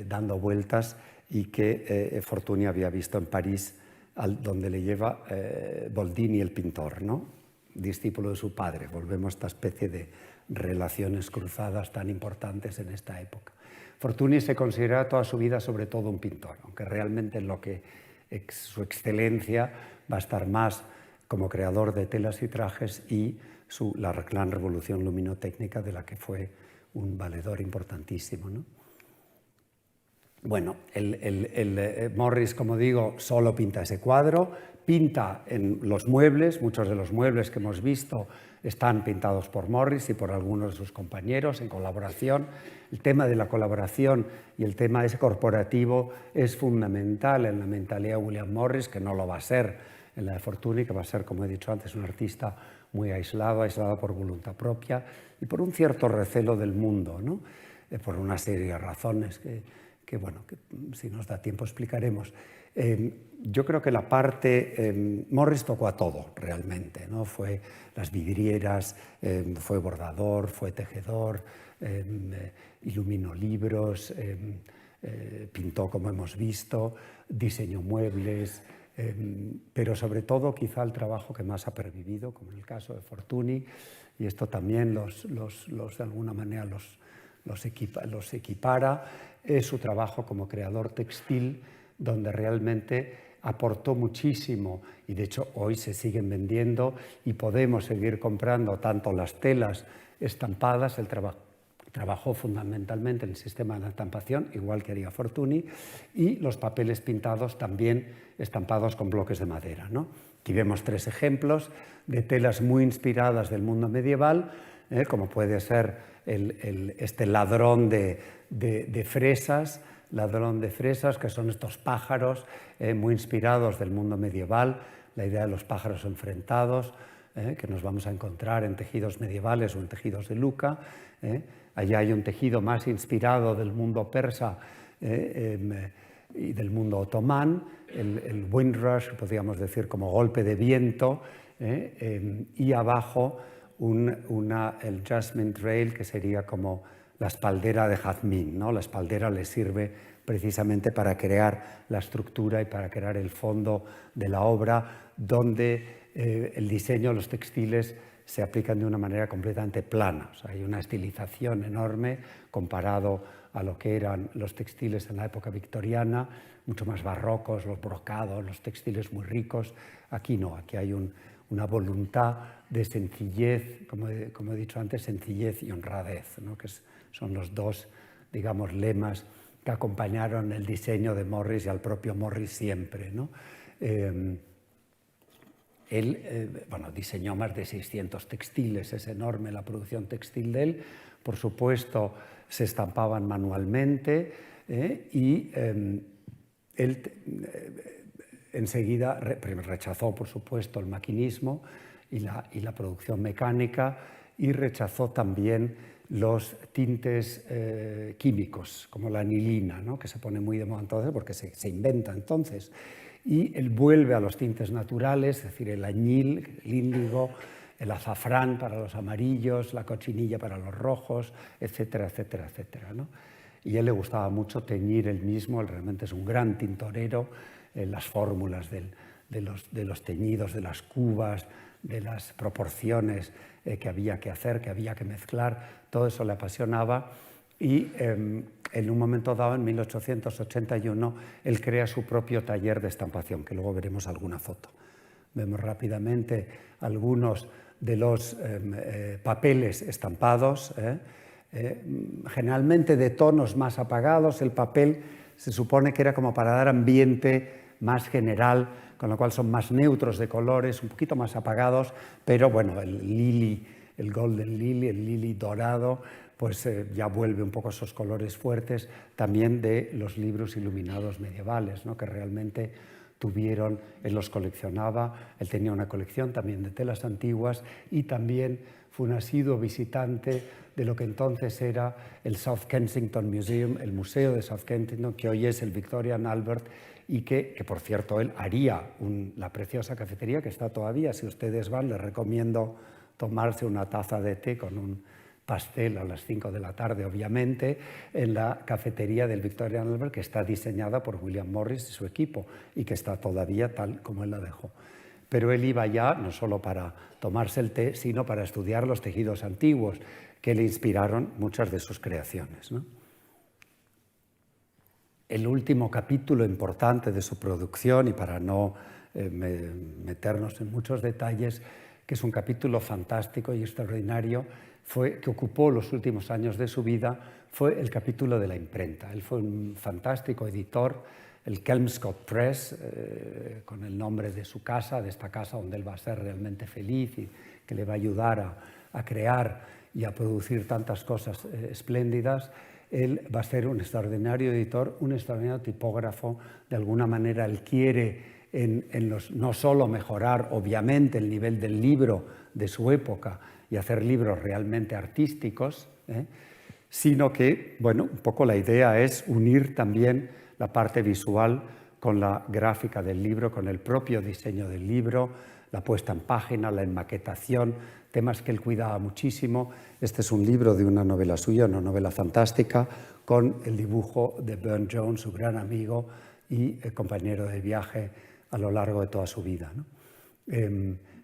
dando vueltas, y que Fortuny había visto en París, donde le lleva Boldini, el pintor, ¿no? Discípulo de su padre. Volvemos a esta especie de relaciones cruzadas tan importantes en esta época. Fortuny se considera toda su vida sobre todo un pintor, aunque realmente en lo que su excelencia va a estar más como creador de telas y trajes, y la gran revolución luminotécnica de la que fue un valedor importantísimo, ¿no? Bueno, Morris, como digo, solo pinta ese cuadro, pinta en los muebles. Muchos de los muebles que hemos visto están pintados por Morris y por algunos de sus compañeros en colaboración. El tema de la colaboración y el tema ese corporativo es fundamental en la mentalidad de William Morris, que no lo va a ser en la de Fortuny, que va a ser, como he dicho antes, un artista muy aislado por voluntad propia y por un cierto recelo del mundo, ¿no? Por una serie de razones que bueno, que si nos da tiempo explicaremos. Yo creo que la parte, Morris tocó a todo realmente, ¿no? Fue las vidrieras, fue bordador, fue tejedor, iluminó libros, pintó como hemos visto, diseñó muebles, pero sobre todo quizá el trabajo que más ha pervivido, como en el caso de Fortuny, y esto también de alguna manera los equipara, es su trabajo como creador textil, donde realmente aportó muchísimo y de hecho hoy se siguen vendiendo y podemos seguir comprando tanto las telas estampadas, él trabajó fundamentalmente en el sistema de estampación, igual que haría Fortuny, y los papeles pintados también estampados con bloques de madera, ¿no? Aquí vemos 3 ejemplos de telas muy inspiradas del mundo medieval, como puede ser este ladrón de fresas, que son estos pájaros muy inspirados del mundo medieval, la idea de los pájaros enfrentados, que nos vamos a encontrar en tejidos medievales o en tejidos de Lucca. Allá hay un tejido más inspirado del mundo persa y del mundo otomán, el windrush, podríamos decir como golpe de viento, y abajo el jasmine trail, que sería como la espaldera de jazmín, ¿no? La espaldera le sirve precisamente para crear la estructura y para crear el fondo de la obra, donde el diseño, los textiles se aplican de una manera completamente plana. O sea, hay una estilización enorme comparado a lo que eran los textiles en la época victoriana, mucho más barrocos, los brocados, los textiles muy ricos. Aquí no, aquí hay una voluntad de sencillez, como he dicho antes, sencillez y honradez, ¿no? Que son los dos, digamos, lemas que acompañaron el diseño de Morris y al propio Morris siempre, ¿no? Él diseñó más de 600 textiles, es enorme la producción textil de él. Por supuesto, se estampaban manualmente y él enseguida rechazó, por supuesto, el maquinismo y la producción mecánica, y rechazó también los tintes químicos, como la anilina, ¿no? Que se pone muy de moda entonces porque se inventa entonces. Y él vuelve a los tintes naturales, es decir, el añil, el índigo, el azafrán para los amarillos, la cochinilla para los rojos, etcétera, etcétera, etcétera, ¿no? Y a él le gustaba mucho teñir él mismo, él realmente es un gran tintorero, las fórmulas de los teñidos, de las cubas, de las proporciones que había que hacer, que había que mezclar, todo eso le apasionaba. Y en un momento dado, en 1881, él crea su propio taller de estampación, que luego veremos alguna foto. Vemos rápidamente algunos de los papeles estampados, generalmente de tonos más apagados. El papel se supone que era como para dar ambiente más general, con lo cual son más neutros de colores, un poquito más apagados, pero bueno, el lily, el golden lily, el lily dorado, pues ya vuelve un poco esos colores fuertes también de los libros iluminados medievales, ¿no? Que realmente tuvieron, él los coleccionaba, él tenía una colección también de telas antiguas y también fue un asiduo visitante de lo que entonces era el South Kensington Museum, el Museo de South Kensington, que hoy es el Victoria and Albert, y que por cierto él haría la preciosa cafetería que está todavía. Si ustedes van, les recomiendo tomarse una taza de té con un pastel a las 5 de la tarde, obviamente, en la cafetería del Victoria and Albert, que está diseñada por William Morris y su equipo, y que está todavía tal como él la dejó. Pero él iba ya no solo para tomarse el té, sino para estudiar los tejidos antiguos, que le inspiraron muchas de sus creaciones, ¿no? El último capítulo importante de su producción, y para no meternos en muchos detalles, que es un capítulo fantástico y extraordinario, que ocupó los últimos años de su vida, fue el capítulo de la imprenta. Él fue un fantástico editor, el Kelmscott Press, con el nombre de su casa, de esta casa donde él va a ser realmente feliz y que le va a ayudar a crear y a producir tantas cosas espléndidas. Él va a ser un extraordinario editor, un extraordinario tipógrafo. De alguna manera él quiere no solo mejorar obviamente el nivel del libro de su época y hacer libros realmente artísticos, sino que, bueno, un poco la idea es unir también la parte visual con la gráfica del libro, con el propio diseño del libro, la puesta en página, la enmaquetación, temas que él cuidaba muchísimo. Este es un libro de una novela suya, una novela fantástica, con el dibujo de Burne-Jones, su gran amigo y compañero de viaje a lo largo de toda su vida, ¿no?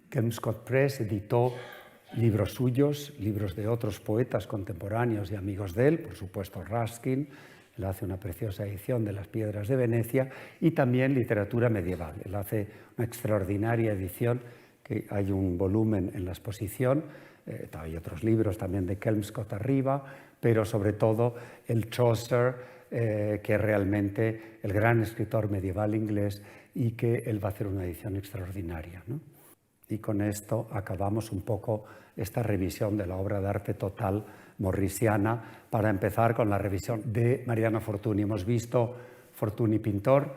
Kelmscott Press editó libros suyos, libros de otros poetas contemporáneos y amigos de él, por supuesto Ruskin. Él hace una preciosa edición de Las Piedras de Venecia, y también literatura medieval. Él hace una extraordinaria edición, que hay un volumen en la exposición, hay otros libros también de Kelmscott arriba, pero sobre todo el Chaucer, que es realmente el gran escritor medieval inglés, y que él va a hacer una edición extraordinaria, ¿no? Y con esto acabamos un poco esta revisión de la obra de arte total morrisiana, para empezar con la revisión de Mariano Fortuny. Hemos visto Fortuny pintor,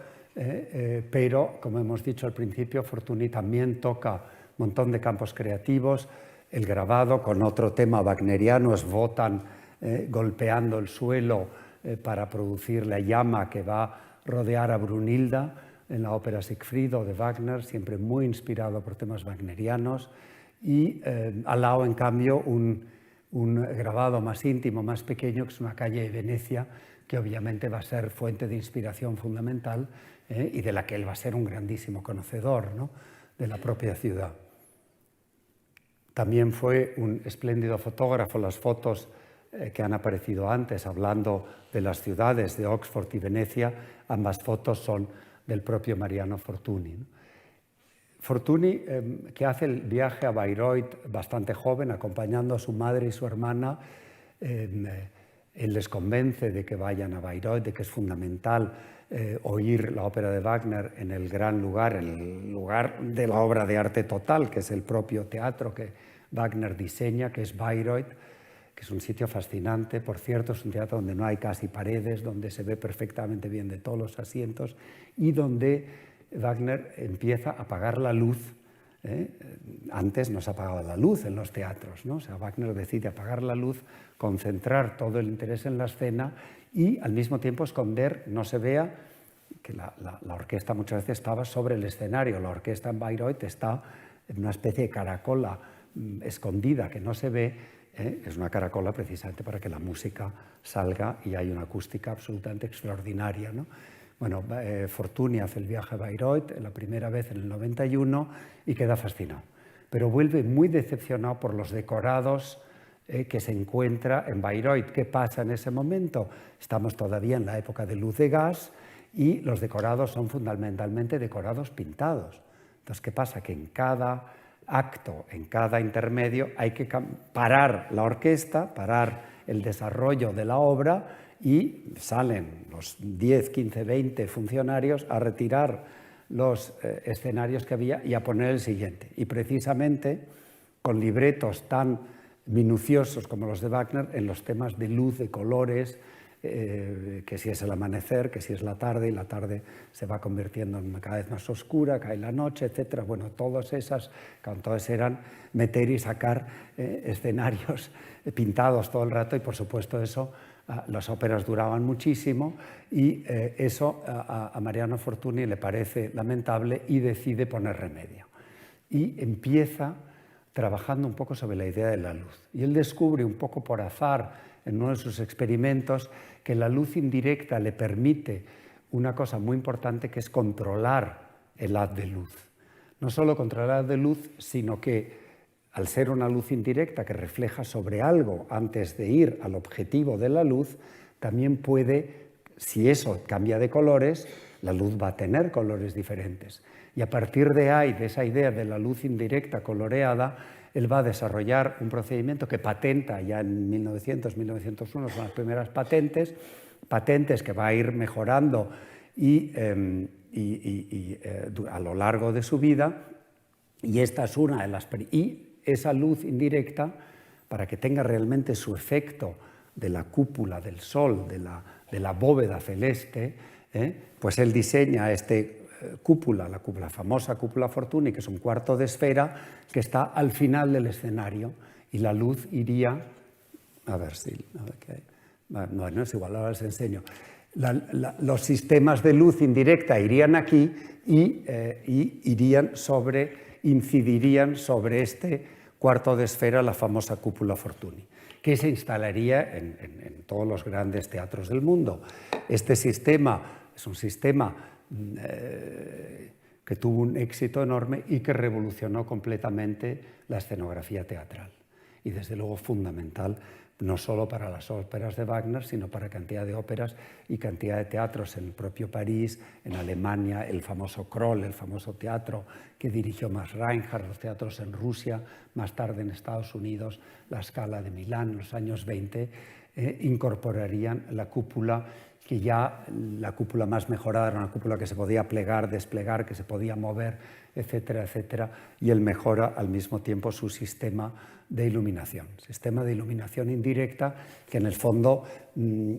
pero como hemos dicho al principio, Fortuny también toca un montón de campos creativos. El grabado, con otro tema wagneriano, es Wotan golpeando el suelo para producir la llama que va a rodear a Brunilda en la ópera Siegfried de Wagner, siempre muy inspirado por temas wagnerianos. Y al lado, en cambio, un grabado más íntimo, más pequeño, que es una calle de Venecia, que obviamente va a ser fuente de inspiración fundamental, y de la que él va a ser un grandísimo conocedor, ¿no?, de la propia ciudad. También fue un espléndido fotógrafo. Las fotos que han aparecido antes, hablando de las ciudades de Oxford y Venecia, ambas fotos son del propio Mariano Fortuny, ¿no? Fortuny, que hace el viaje a Bayreuth bastante joven, acompañando a su madre y su hermana, él les convence de que vayan a Bayreuth, de que es fundamental oír la ópera de Wagner en el gran lugar, en el lugar de la obra de arte total, que es el propio teatro que Wagner diseña, que es Bayreuth, que es un sitio fascinante. Por cierto, es un teatro donde no hay casi paredes, donde se ve perfectamente bien de todos los asientos, y donde Wagner empieza a apagar la luz. Antes no se apagaba la luz en los teatros, ¿no? O sea, Wagner decide apagar la luz, concentrar todo el interés en la escena y al mismo tiempo esconder, no se vea, que la orquesta muchas veces estaba sobre el escenario. La orquesta en Bayreuth está en una especie de caracola escondida que no se ve. Es una caracola precisamente para que la música salga y hay una acústica absolutamente extraordinaria, ¿no? Bueno, Fortuny hace el viaje a Bayreuth la primera vez en el 91 y queda fascinado, pero vuelve muy decepcionado por los decorados que se encuentra en Bayreuth. ¿Qué pasa en ese momento? Estamos todavía en la época de luz de gas y los decorados son fundamentalmente decorados pintados. Entonces, ¿qué pasa? Que en cada acto, en cada intermedio, hay que parar la orquesta, parar el desarrollo de la obra, y salen los 10, 15, 20 funcionarios a retirar los escenarios que había y a poner el siguiente. Y precisamente con libretos tan minuciosos como los de Wagner, en los temas de luz, de colores, que si es el amanecer, que si es la tarde, y la tarde se va convirtiendo en cada vez más oscura, cae la noche, etc. Bueno, todas eran meter y sacar escenarios pintados todo el rato, y por supuesto eso, las óperas duraban muchísimo, y eso a Mariano Fortuny le parece lamentable y decide poner remedio. Y empieza trabajando un poco sobre la idea de la luz. Y él descubre un poco por azar, en uno de sus experimentos, que la luz indirecta le permite una cosa muy importante, que es controlar el haz de luz. No solo controlar el haz de luz, sino que al ser una luz indirecta que refleja sobre algo antes de ir al objetivo de la luz, también puede, si eso cambia de colores, la luz va a tener colores diferentes. Y a partir de ahí, de esa idea de la luz indirecta coloreada, él va a desarrollar un procedimiento que patenta ya en 1900, 1901, son las primeras patentes que va a ir mejorando a lo largo de su vida, y esta es una de las... Y esa luz indirecta, para que tenga realmente su efecto de la cúpula del sol, de la bóveda celeste, pues él diseña la famosa cúpula Fortuny, que es un cuarto de esfera que está al final del escenario, y la luz iría, a ver si, bueno, es igual, ahora les enseño. los sistemas de luz indirecta irían aquí y incidirían sobre este cuarto de esfera, la famosa cúpula Fortuny, que se instalaría en todos los grandes teatros del mundo. Este sistema es un sistema que tuvo un éxito enorme y que revolucionó completamente la escenografía teatral. Y desde luego fundamental, no solo para las óperas de Wagner, sino para cantidad de óperas y cantidad de teatros en el propio París, en Alemania, el famoso Kroll, el famoso teatro que dirigió Max Reinhardt, los teatros en Rusia, más tarde en Estados Unidos, la Scala de Milán, en los años 20, incorporarían la cúpula, que ya la cúpula más mejorada era una cúpula que se podía plegar, desplegar, que se podía mover, etcétera, etcétera, y él mejora al mismo tiempo su sistema de iluminación indirecta, que en el fondo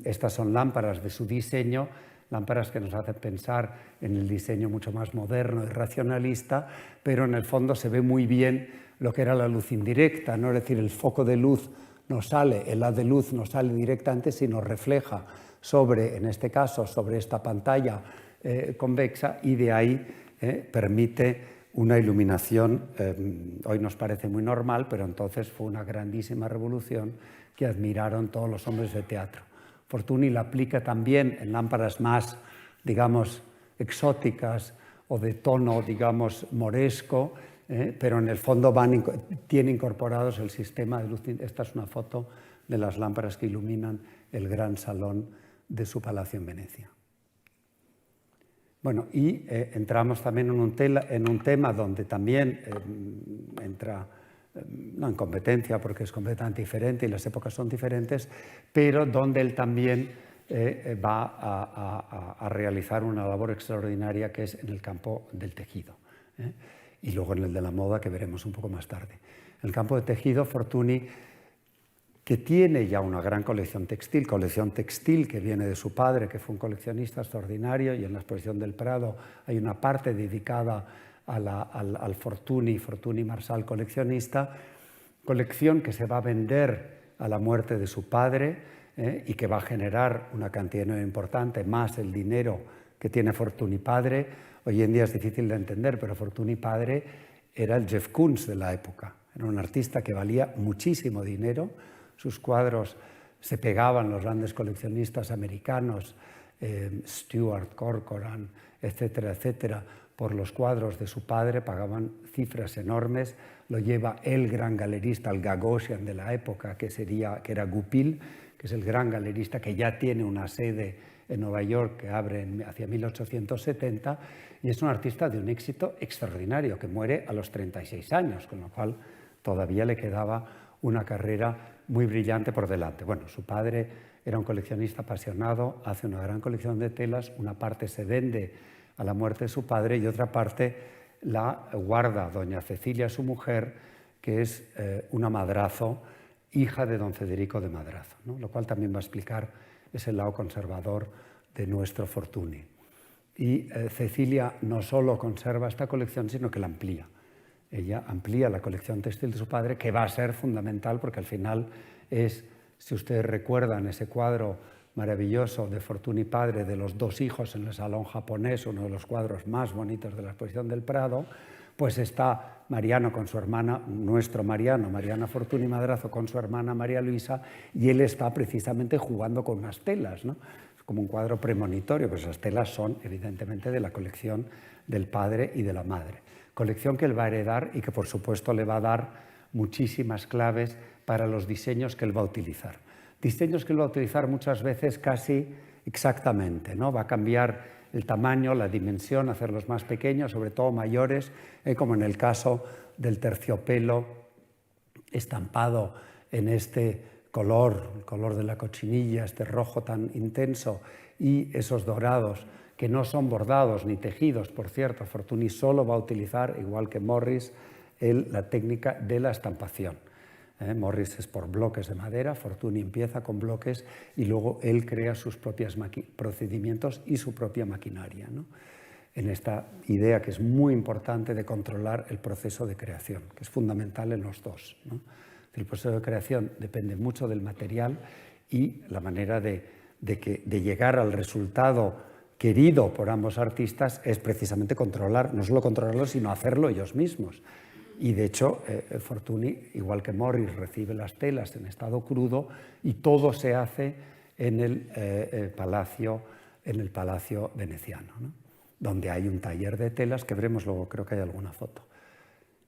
estas son lámparas de su diseño, lámparas que nos hacen pensar en el diseño mucho más moderno y racionalista, pero en el fondo se ve muy bien lo que era la luz indirecta, ¿no? Es decir, el foco de luz no sale, el haz de luz no sale directamente, sino refleja sobre, en este caso, sobre esta pantalla convexa, y de ahí permite una iluminación, hoy nos parece muy normal, pero entonces fue una grandísima revolución que admiraron todos los hombres de teatro. Fortuny la aplica también en lámparas más, digamos, exóticas o de tono, digamos, moresco, pero en el fondo tiene incorporados el sistema de luz. Esta es una foto de las lámparas que iluminan el gran salón de su palacio en Venecia. Bueno, y entramos también en un tema donde también entra, no en competencia porque es completamente diferente y las épocas son diferentes, pero donde él también va a realizar una labor extraordinaria, que es en el campo del tejido, y luego en el de la moda, que veremos un poco más tarde. En el campo de tejido, Fortuny, que tiene ya una gran colección textil que viene de su padre, que fue un coleccionista extraordinario, y en la exposición del Prado hay una parte dedicada al Fortuny Marsal coleccionista, colección que se va a vender a la muerte de su padre y que va a generar una cantidad muy importante, más el dinero que tiene Fortuny padre. Hoy en día es difícil de entender, pero Fortuny padre era el Jeff Koons de la época, era un artista que valía muchísimo dinero. Sus cuadros se pegaban los grandes coleccionistas americanos, Stuart, Corcoran, etcétera, etcétera, por los cuadros de su padre, pagaban cifras enormes. Lo lleva el gran galerista, el Gagosian de la época, que era Goupil, que es el gran galerista que ya tiene una sede en Nueva York, que abre hacia 1870, y es un artista de un éxito extraordinario, que muere a los 36 años, con lo cual todavía le quedaba una carrera muy brillante por delante. Bueno, su padre era un coleccionista apasionado, hace una gran colección de telas, una parte se vende a la muerte de su padre y otra parte la guarda doña Cecilia, su mujer, que es una madrazo, hija de don Federico de Madrazo, ¿no? Lo cual también va a explicar ese lado conservador de nuestro Fortuny. Y Cecilia no solo conserva esta colección, sino que la amplía. Ella amplía la colección textil de su padre, que va a ser fundamental porque al final es, si ustedes recuerdan ese cuadro maravilloso de Fortuny padre de los dos hijos en el salón japonés, uno de los cuadros más bonitos de la exposición del Prado, pues está Mariano con su hermana, nuestro Mariano, Mariana Fortuny Madrazo, con su hermana María Luisa, y él está precisamente jugando con unas telas, ¿no? Es como un cuadro premonitorio, pues esas telas son evidentemente de la colección del padre y de la madre. Colección que él va a heredar y que por supuesto le va a dar muchísimas claves para los diseños que él va a utilizar. Diseños que él va a utilizar muchas veces casi exactamente, ¿no? Va a cambiar el tamaño, la dimensión, hacerlos más pequeños, sobre todo mayores, como en el caso del terciopelo estampado en este color, el color de la cochinilla, este rojo tan intenso, y esos dorados, que no son bordados ni tejidos, por cierto. Fortuny solo va a utilizar, igual que Morris, la técnica de la estampación. Morris es por bloques de madera, Fortuny empieza con bloques y luego él crea sus propios procedimientos y su propia maquinaria, ¿no? En esta idea que es muy importante de controlar el proceso de creación, que es fundamental en los dos, ¿no? El proceso de creación depende mucho del material y la manera de de llegar al resultado querido por ambos artistas es precisamente controlar, no solo controlarlo, sino hacerlo ellos mismos. Y de hecho, Fortuny, igual que Morris, recibe las telas en estado crudo y todo se hace en el palacio veneciano, ¿no? Donde hay un taller de telas que veremos luego, creo que hay alguna foto.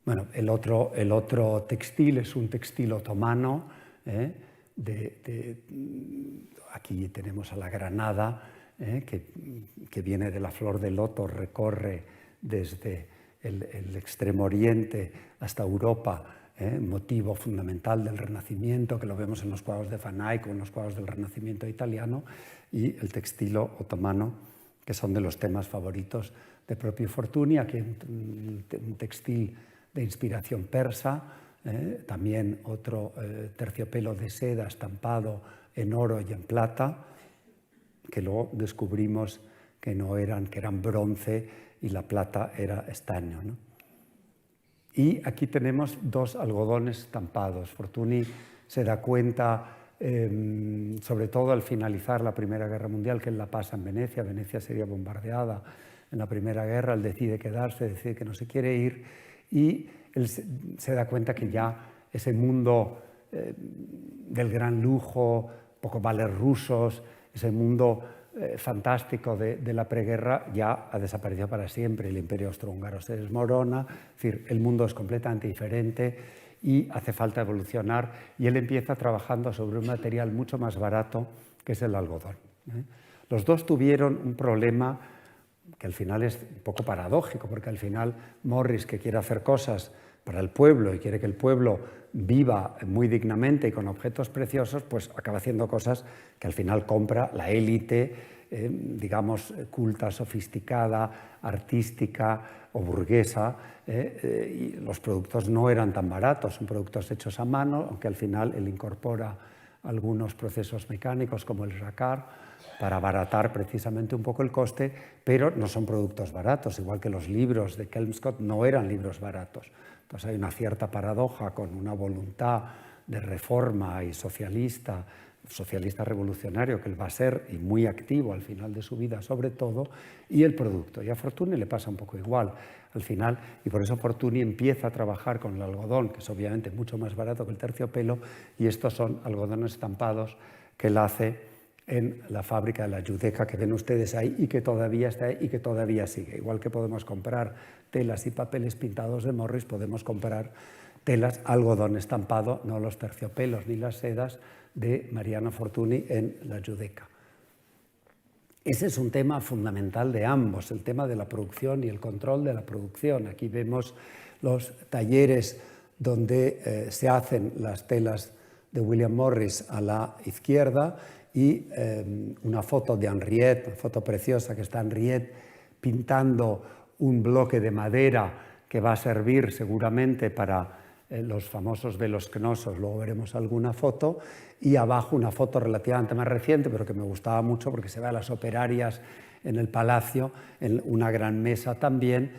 Bueno, el otro textil es un textil otomano. Aquí tenemos a la granada, que viene de la flor de loto, recorre desde el extremo oriente hasta Europa, motivo fundamental del Renacimiento, que lo vemos en los cuadros de Van Eyck o en los cuadros del Renacimiento italiano, y el textil otomano, que son de los temas favoritos de propio Fortuny. Aquí hay un textil de inspiración persa, también otro terciopelo de seda estampado en oro y en plata, que luego descubrimos que eran bronce y la plata era estaño, ¿no? Y aquí tenemos dos algodones estampados. Fortuny se da cuenta, sobre todo al finalizar la Primera Guerra Mundial, que él la pasa en Venecia. Venecia sería bombardeada en la Primera Guerra. Él decide quedarse, decide que no se quiere ir, y él se da cuenta que ya ese mundo del gran lujo, poco vales rusos, ese mundo fantástico de la preguerra ya ha desaparecido para siempre. El imperio austrohúngaro se desmorona, es decir, el mundo es completamente diferente y hace falta evolucionar, y él empieza trabajando sobre un material mucho más barato, que es el algodón. Los dos tuvieron un problema que al final es un poco paradójico, porque al final Morris, que quiere hacer cosas para el pueblo y quiere que el pueblo viva muy dignamente y con objetos preciosos, pues acaba haciendo cosas que al final compra la élite, digamos, culta, sofisticada, artística o burguesa, y los productos no eran tan baratos, son productos hechos a mano, aunque al final él incorpora algunos procesos mecánicos como el jacquard para abaratar precisamente un poco el coste, pero no son productos baratos, igual que los libros de Kelmscott no eran libros baratos. Entonces hay una cierta paradoja con una voluntad de reforma y socialista revolucionario que él va a ser, y muy activo al final de su vida sobre todo, y el producto. Y a Fortuny le pasa un poco igual al final, y por eso Fortuny empieza a trabajar con el algodón, que es obviamente mucho más barato que el terciopelo, y estos son algodones estampados que él hace en la fábrica de la Giudecca, que ven ustedes ahí y que todavía está ahí y que todavía sigue. Igual que podemos comprar telas y papeles pintados de Morris, podemos comprar telas, algodón estampado, no los terciopelos ni las sedas, de Mariano Fortuny en la Giudecca. Ese es un tema fundamental de ambos, el tema de la producción y el control de la producción. Aquí vemos los talleres donde se hacen las telas de William Morris a la izquierda, y una foto de Henriette, una foto preciosa que está Henriette pintando un bloque de madera que va a servir seguramente para los famosos velos cnosos. Luego veremos alguna foto, y abajo una foto relativamente más reciente, pero que me gustaba mucho porque se ve a las operarias en el palacio, en una gran mesa también,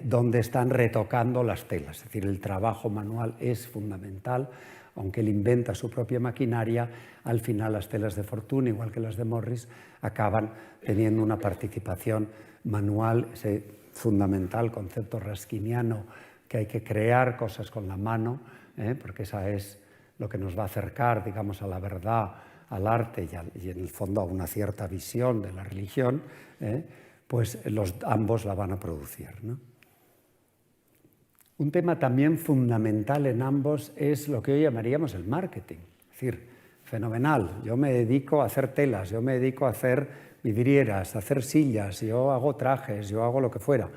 donde están retocando las telas. Es decir, el trabajo manual es fundamental. Aunque él inventa su propia maquinaria, al final las telas de Fortuny, igual que las de Morris, acaban teniendo una participación manual, ese fundamental concepto raskiniano, que hay que crear cosas con la mano, porque esa es lo que nos va a acercar, digamos, a la verdad, al arte y en el fondo a una cierta visión de la religión, pues ambos la van a producir, ¿no? Un tema también fundamental en ambos es lo que hoy llamaríamos el marketing. Es decir, fenomenal, yo me dedico a hacer telas, yo me dedico a hacer vidrieras, a hacer sillas, yo hago trajes, yo hago lo que fuera,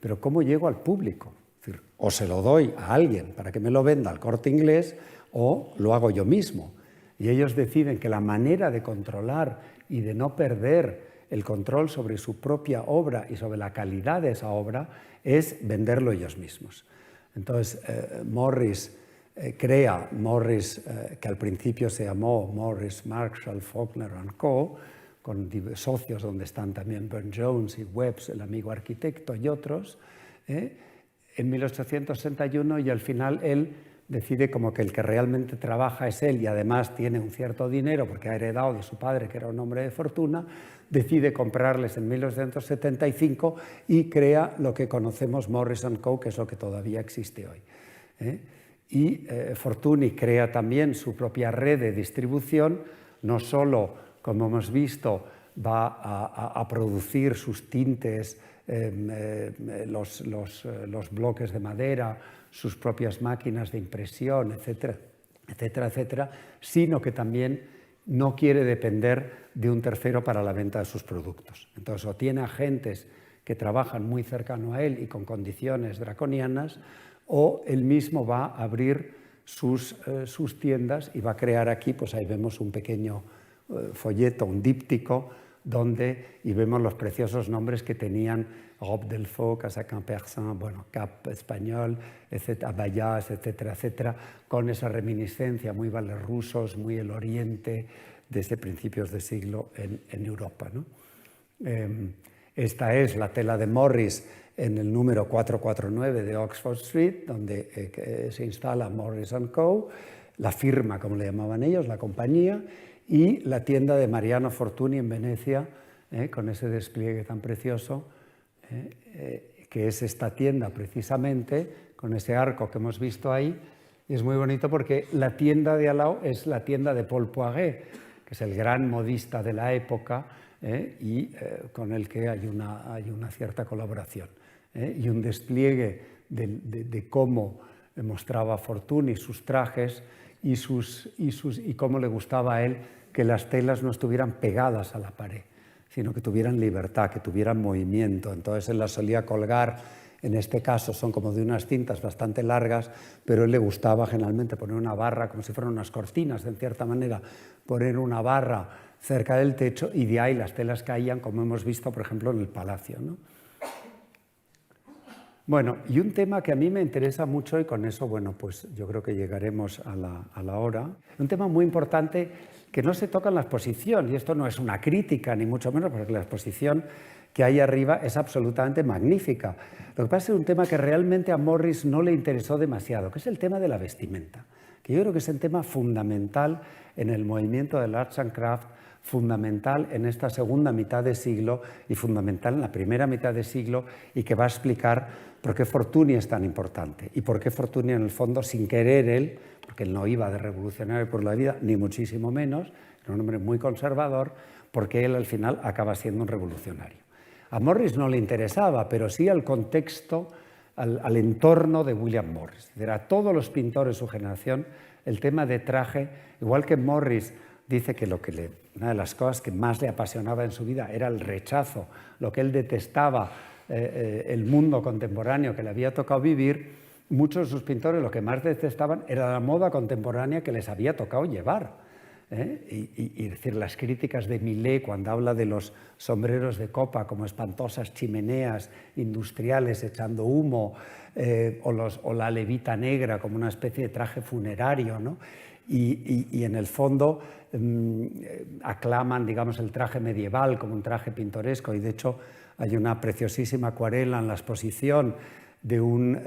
pero ¿cómo llego al público? Es decir, o se lo doy a alguien para que me lo venda al Corte Inglés, o lo hago yo mismo. Y ellos deciden que la manera de controlar y de no perder el control sobre su propia obra y sobre la calidad de esa obra es venderlo ellos mismos. Entonces, Morris crea, que al principio se llamó Morris, Marshall, Faulkner & Co., con socios donde están también Burne-Jones y Webbs, el amigo arquitecto, y otros, en 1861, y al final él decide como que el que realmente trabaja es él y además tiene un cierto dinero porque ha heredado de su padre, que era un hombre de fortuna, decide comprarles en 1975 y crea lo que conocemos Morris & Co., que es lo que todavía existe hoy. Y Fortuny crea también su propia red de distribución, no solo, como hemos visto, va a producir sus tintes, los bloques de madera, sus propias máquinas de impresión, etcétera, etcétera, etcétera, sino que también no quiere depender de un tercero para la venta de sus productos. Entonces, o tiene agentes que trabajan muy cercano a él y con condiciones draconianas, o él mismo va a abrir sus tiendas y va a crear aquí, pues ahí vemos un pequeño folleto, un díptico, y vemos los preciosos nombres que tenían Robe Delfaux, Casa Campersin, bueno, Cap Español, etc., Abayas, etcétera, etcétera, con esa reminiscencia muy vales rusos, muy el Oriente, desde principios de siglo en Europa, ¿no? Esta es la tela de Morris en el número 449 de Oxford Street, donde se instala Morris & Co., la firma, como le llamaban ellos, la compañía, y la tienda de Mariano Fortuny en Venecia, con ese despliegue tan precioso, que es esta tienda precisamente, con ese arco que hemos visto ahí. Y es muy bonito porque la tienda de al lado es la tienda de Paul Poiret, que es el gran modista de la época, y con el que hay una cierta colaboración. Y un despliegue de cómo mostraba Fortuny sus trajes y cómo le gustaba a él que las telas no estuvieran pegadas a la pared, sino que tuvieran libertad, que tuvieran movimiento. Entonces él las solía colgar, en este caso son como de unas cintas bastante largas, pero a él le gustaba generalmente poner una barra, como si fueran unas cortinas, en cierta manera, poner una barra cerca del techo y de ahí las telas caían, como hemos visto, por ejemplo, en el Palacio, ¿no? Bueno, y un tema que a mí me interesa mucho, y con eso, bueno, pues yo creo que llegaremos a la hora, un tema muy importante que no se toca en la exposición, y esto no es una crítica, ni mucho menos, porque la exposición que hay arriba es absolutamente magnífica. Lo que pasa es un tema que realmente a Morris no le interesó demasiado, que es el tema de la vestimenta, que yo creo que es un tema fundamental en el movimiento del Arts and Crafts, fundamental en esta segunda mitad de siglo y fundamental en la primera mitad de siglo, y que va a explicar por qué Fortuny es tan importante y por qué Fortuny, en el fondo, sin querer él, porque él no iba de revolucionario por la vida, ni muchísimo menos, era un hombre muy conservador, porque él al final acaba siendo un revolucionario. A Morris no le interesaba, pero sí al contexto, al entorno de William Morris. A todos los pintores de su generación, el tema de traje, igual que Morris dice que una de las cosas que más le apasionaba en su vida era el rechazo, lo que él detestaba, el mundo contemporáneo que le había tocado vivir, muchos de sus pintores lo que más detestaban era la moda contemporánea que les había tocado llevar. Y decir, las críticas de Millet cuando habla de los sombreros de copa como espantosas chimeneas industriales echando humo, o la levita negra como una especie de traje funerario, ¿no? Y en el fondo aclaman, digamos, el traje medieval como un traje pintoresco, y de hecho hay una preciosísima acuarela en la exposición de un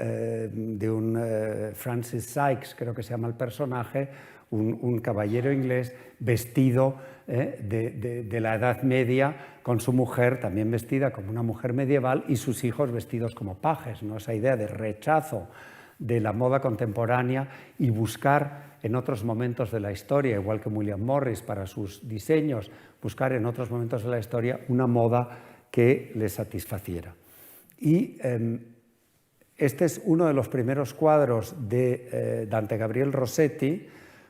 Francis Sykes, creo que se llama el personaje, un caballero inglés vestido de la Edad Media, con su mujer también vestida como una mujer medieval y sus hijos vestidos como pajes, ¿no? Esa idea de rechazo de la moda contemporánea y buscar en otros momentos de la historia, igual que William Morris para sus diseños, buscar en otros momentos de la historia una moda que les satisfaciera. Y este es uno de los primeros cuadros de Dante Gabriel Rossetti,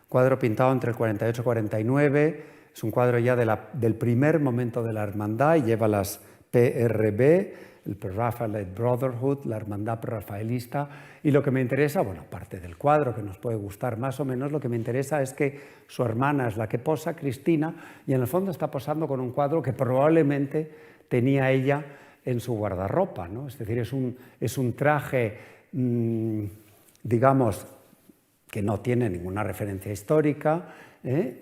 cuadro pintado entre el 48 y 49, es un cuadro ya del primer momento de la hermandad y lleva las PRB, el Pre-Raphaelite Brotherhood, la hermandad prerrafaelista, y lo que me interesa, bueno, aparte del cuadro que nos puede gustar más o menos, lo que me interesa es que su hermana es la que posa, Cristina, y en el fondo está posando con un cuadro que probablemente tenía ella en su guardarropa, ¿no? Es decir, es un traje, digamos, que no tiene ninguna referencia histórica,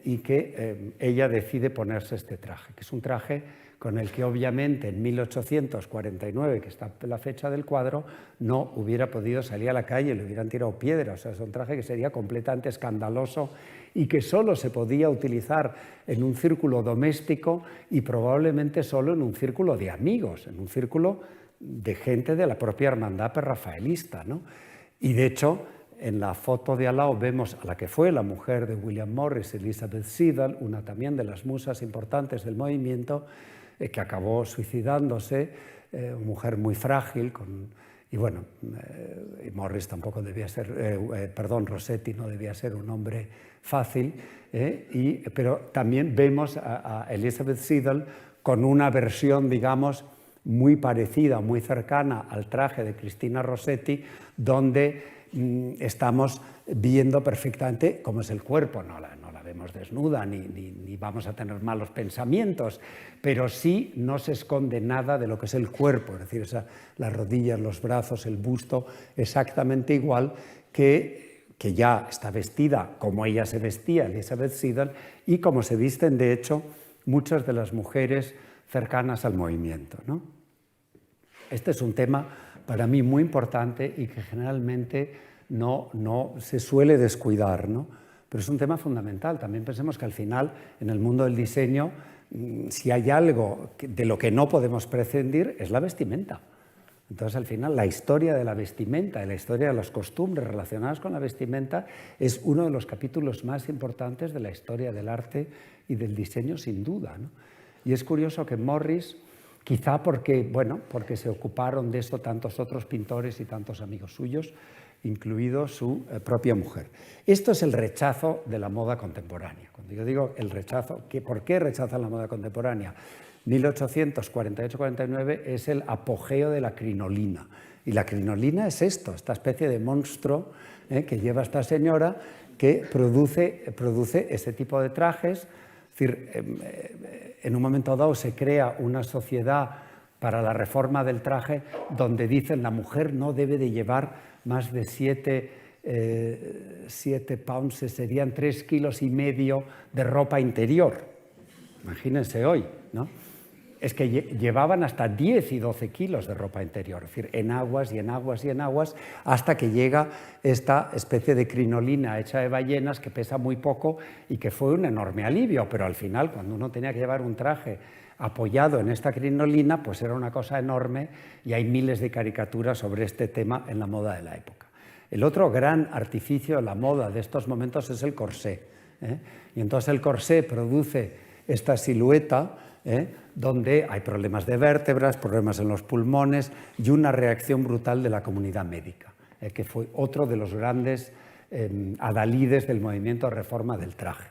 y que ella decide ponerse este traje, que es un traje con el que obviamente en 1849, que está la fecha del cuadro, no hubiera podido salir a la calle, le hubieran tirado piedras. O sea, es un traje que sería completamente escandaloso y que solo se podía utilizar en un círculo doméstico y probablemente solo en un círculo de amigos, en un círculo de gente de la propia hermandad prerrafaelista, ¿no? Y de hecho, en la foto de al lado vemos a la que fue la mujer de William Morris, Elizabeth Siddal, una también de las musas importantes del movimiento, que acabó suicidándose, una mujer muy frágil, y bueno, Morris tampoco debía ser, Rossetti no debía ser un hombre fácil, pero también vemos a Elizabeth Siddal con una versión, digamos, muy parecida, muy cercana al traje de Cristina Rossetti, donde estamos viendo perfectamente cómo es el cuerpo. No la vemos desnuda ni vamos a tener malos pensamientos, pero sí no se esconde nada de lo que es el cuerpo, es decir, las rodillas, los brazos, el busto, exactamente igual que ya está vestida como ella se vestía, Elizabeth Siddal, y como se visten, de hecho, muchas de las mujeres cercanas al movimiento, ¿no? Este es un tema para mí muy importante y que generalmente no se suele descuidar, ¿no? Pero es un tema fundamental. También pensemos que al final, en el mundo del diseño, si hay algo de lo que no podemos prescindir, es la vestimenta. Entonces, al final, la historia de la vestimenta y la historia de las costumbres relacionadas con la vestimenta es uno de los capítulos más importantes de la historia del arte y del diseño, sin duda, ¿no? Y es curioso que Morris, quizá porque se ocuparon de esto tantos otros pintores y tantos amigos suyos, incluido su propia mujer. Esto es el rechazo de la moda contemporánea. Cuando yo digo el rechazo, ¿por qué rechazan la moda contemporánea? 1848-49 es el apogeo de la crinolina. Y la crinolina es esto, esta especie de monstruo que lleva esta señora que produce ese tipo de trajes. Es decir, en un momento dado se crea una sociedad para la reforma del traje donde dicen la mujer no debe de llevar más de 7 pounds, serían 3,5 kilos de ropa interior. Imagínense hoy, ¿no? Es que llevaban hasta 10 y 12 kilos de ropa interior, es decir, en aguas y en aguas y en aguas, hasta que llega esta especie de crinolina hecha de ballenas que pesa muy poco y que fue un enorme alivio, pero al final, cuando uno tenía que llevar un traje apoyado en esta crinolina, pues era una cosa enorme y hay miles de caricaturas sobre este tema en la moda de la época. El otro gran artificio de la moda de estos momentos es el corsé, y entonces el corsé produce esta silueta donde hay problemas de vértebras, problemas en los pulmones y una reacción brutal de la comunidad médica, que fue otro de los grandes adalides del movimiento de reforma del traje.